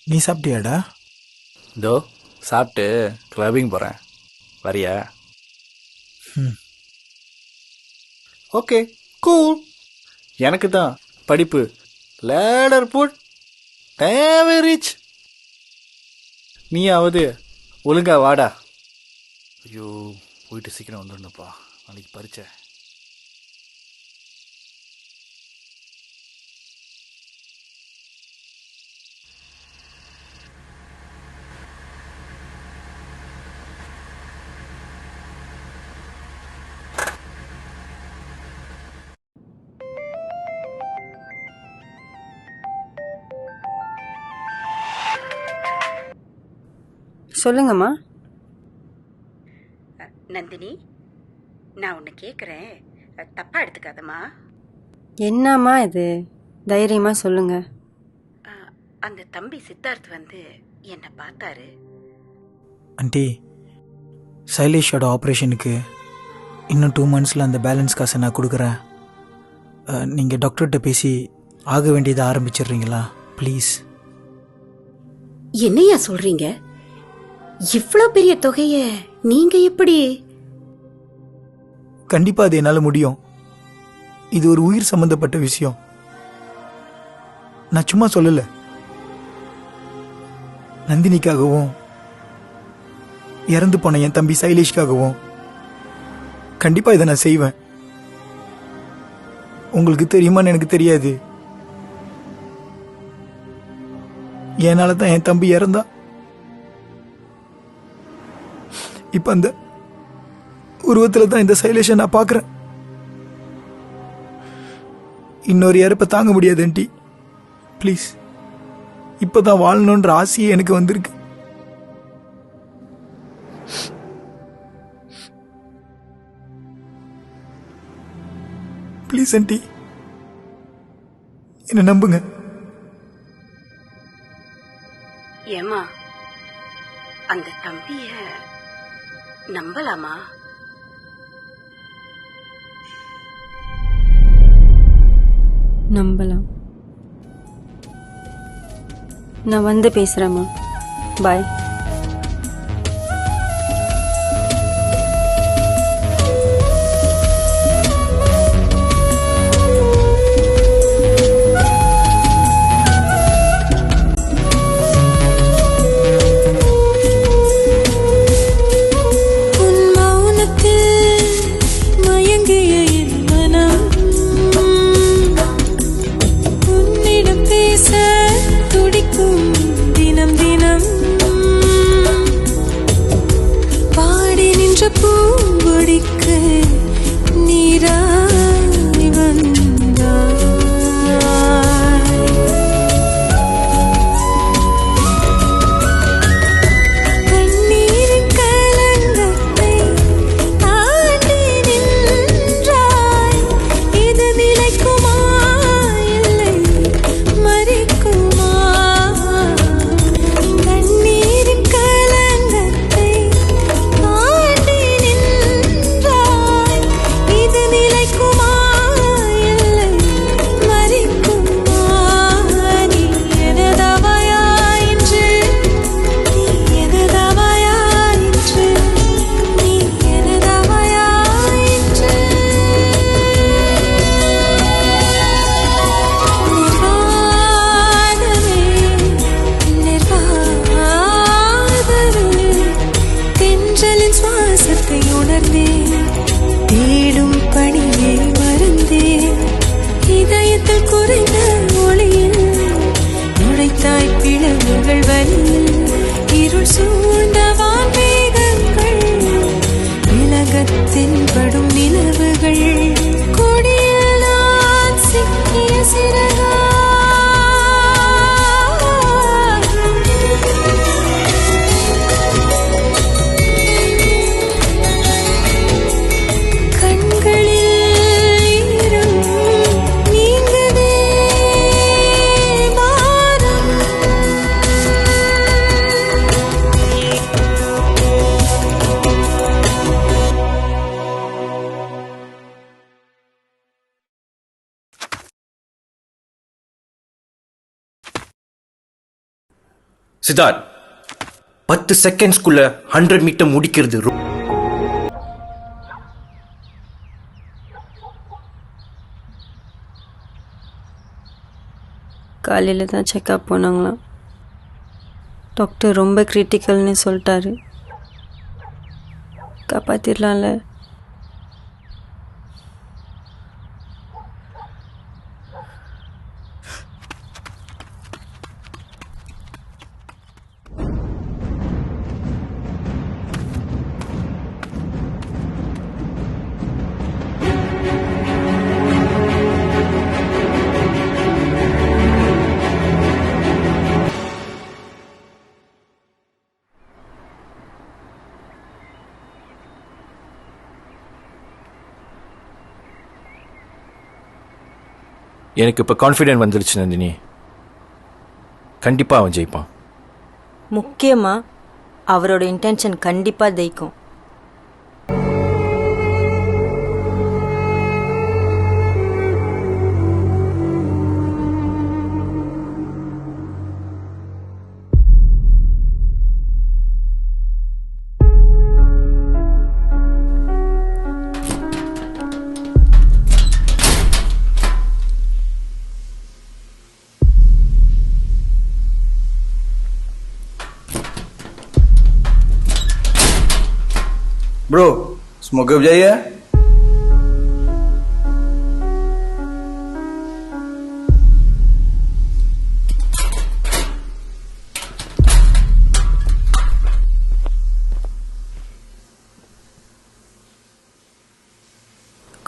நீ சாப்பிட்டியாடா? இதோ சாப்பிட்டு கிளப்பிங் போகிறேன். வரியா? Okay cool. எனக்கு தான் படிப்பு லேடர் புட் தேவை ரீச். நீயாவது ஒழுங்கா வாடா. ஐயோ போயிட்டு சீக்கிரம் வந்துடணுப்பா, நாளைக்கு பரீட்சை. சொல்லுங்கம்மா. நந்தினி, நான் உன்னை கேட்குறேன், தப்பா எடுத்துக்காதம்மா. என்னம்மா இது? தைரியமா சொல்லுங்க. அந்த தம்பி சித்தார்த் வந்து என்னை பார்த்தாரு. ஆண்டி, சைலேஷோட ஆப்ரேஷனுக்கு இன்னும் 2 monthஸில் அந்த பேலன்ஸ் காசை நான் கொடுக்குறேன். நீங்கள் டாக்டர்கிட்ட பேசி ஆக வேண்டியதை ஆரம்பிச்சிடுறீங்களா ப்ளீஸ்? என்னையா சொல்றீங்க? இவ்வளோ பெரிய தொகையை நீங்க எப்படி? கண்டிப்பாக அது என்னால் முடியும். இது ஒரு உயிர் சம்பந்தப்பட்ட விஷயம். நான் சும்மா சொல்லலை. நந்தினிக்காகவும் இறந்து போன என் தம்பி சைலேஷ்காகவும் கண்டிப்பாக இதை நான் செய்வேன். உங்களுக்கு தெரியுமான்னு எனக்கு தெரியாது. என்னால தான் என் தம்பி இறந்தா. இப்ப அந்த உருவத்தில் தான் இந்த சைலேஷை நான் பார்க்குறேன். இன்னொரு இறப்பை தாங்க முடியாது ஆண்டி. ப்ளீஸ், இப்போதான் வாழணுன்ற ஆசையே எனக்கு வந்திருக்கு. ப்ளீஸ் ஆண்டி, என்ன நம்புங்க. ஏமா, அந்த தம்பிய நம்பலாமா? நம்பலாம். நான் வந்து பேசுறேம்மா. பாய். சித்தார்த், 10 செகண்ட்ஸ்குள்ள 100 மீட்டர் முடிக்கிறது. காலையில் தான் செக்அப் போனாங்களாம். டாக்டர் ரொம்ப கிரிட்டிக்கல்னு சொல்லிட்டாரு. காப்பாற்றிடலாம்ல. எனக்கு இப்போ கான்ஃபிடென்ட் வந்துடுச்சு நந்தினி. கண்டிப்பாக அவன் ஜெயிப்பான். முக்கியமா அவரோட இன்டென்ஷன் கண்டிப்பா ஜெயிக்கும். Bro, semoga berjaya.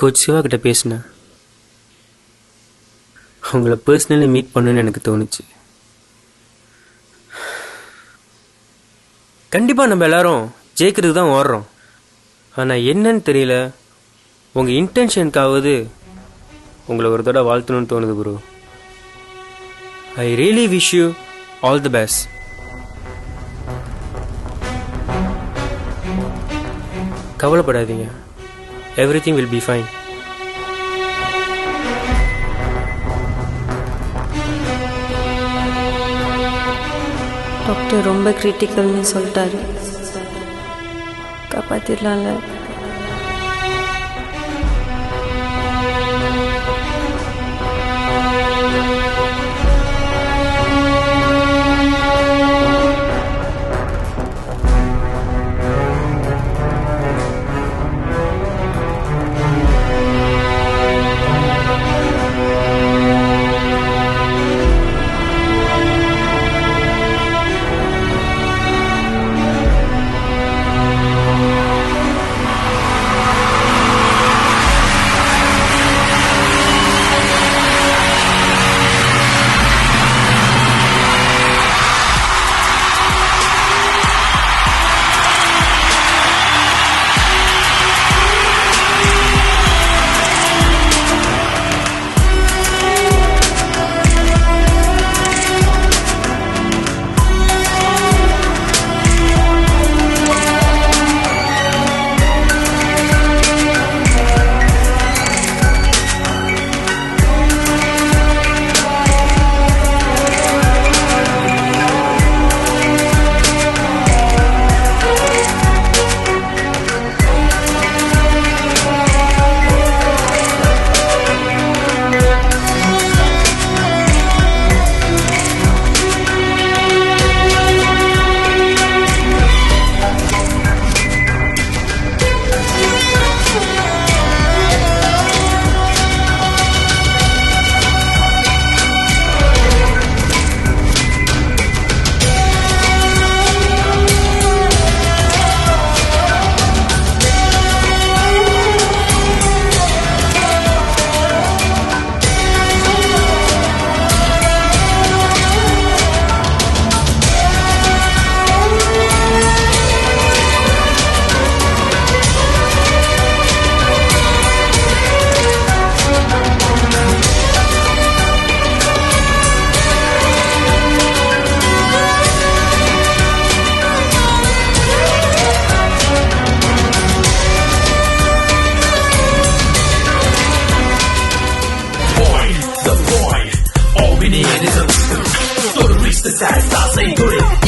Coach Siva கிட்ட பேசினேன். உங்களை பர்சனலி மீட் பண்ணணும்னு எனக்கு தோணுச்சு. கண்டிப்பாக நம்ம எல்லாரும் ஜெயிக்கிறதுக்கு தான் ஓடுறோம். ஆனால் என்னன்னு தெரியல, உங்கள் இன்டென்ஷனுக்காவது உங்களை ஒரு தடவை வாழ்த்தணும்னு தோணுது bro. I really wish you all the best. கவலைப்படாதீங்க, everything will be fine. Doctor ரொம்ப கிரிட்டிக்கல்னு சொல்லிட்டாரு. காப்பாத்திடலாம்ல?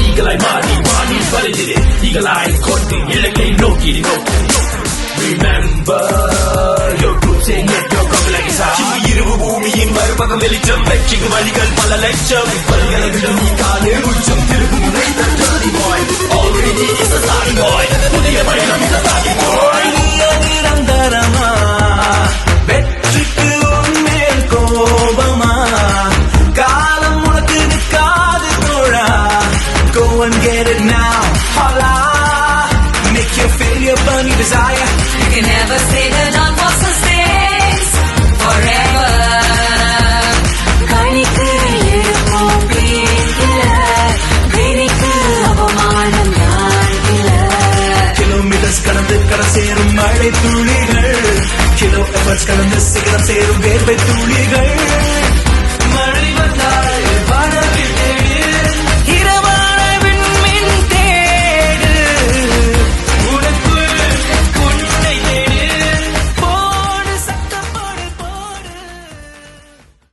ஈகளாய் மாறி வானில் வரைந்திரு ஈகளாய் கொண்டு இலக்கை நோக்கி Remember your roots and get your problem like it's இரவு பூமியின் மறுபக்கம் வெளிச்சம் வெற்றிக்கு வழிகள் பல லட்சம் வழிகளை விட நீ காலே உச்சம் திருப்பு முனை தட்டி boy already is a starting boy புதிய பயணம் is a starting boy நிரந்தரமா வெற்றிக்கு உன்மேல் கோபமா காலம் உனக்கு நிற்காது தோழா go and get it now holla make your failure burn your desire you can never say that none was sustains forever கணிக்கு எடுப்போம் பிடிக்கல கணிக்கு அவமானம் நான் இல்லை கிலோமீட்டர்ஸ் கடந்து கடை சேரும் மழை துளிகள் கிலோ எஃபர்ட்ஸ் கடந்து சிகரம் சேரும் வேர்வை துளி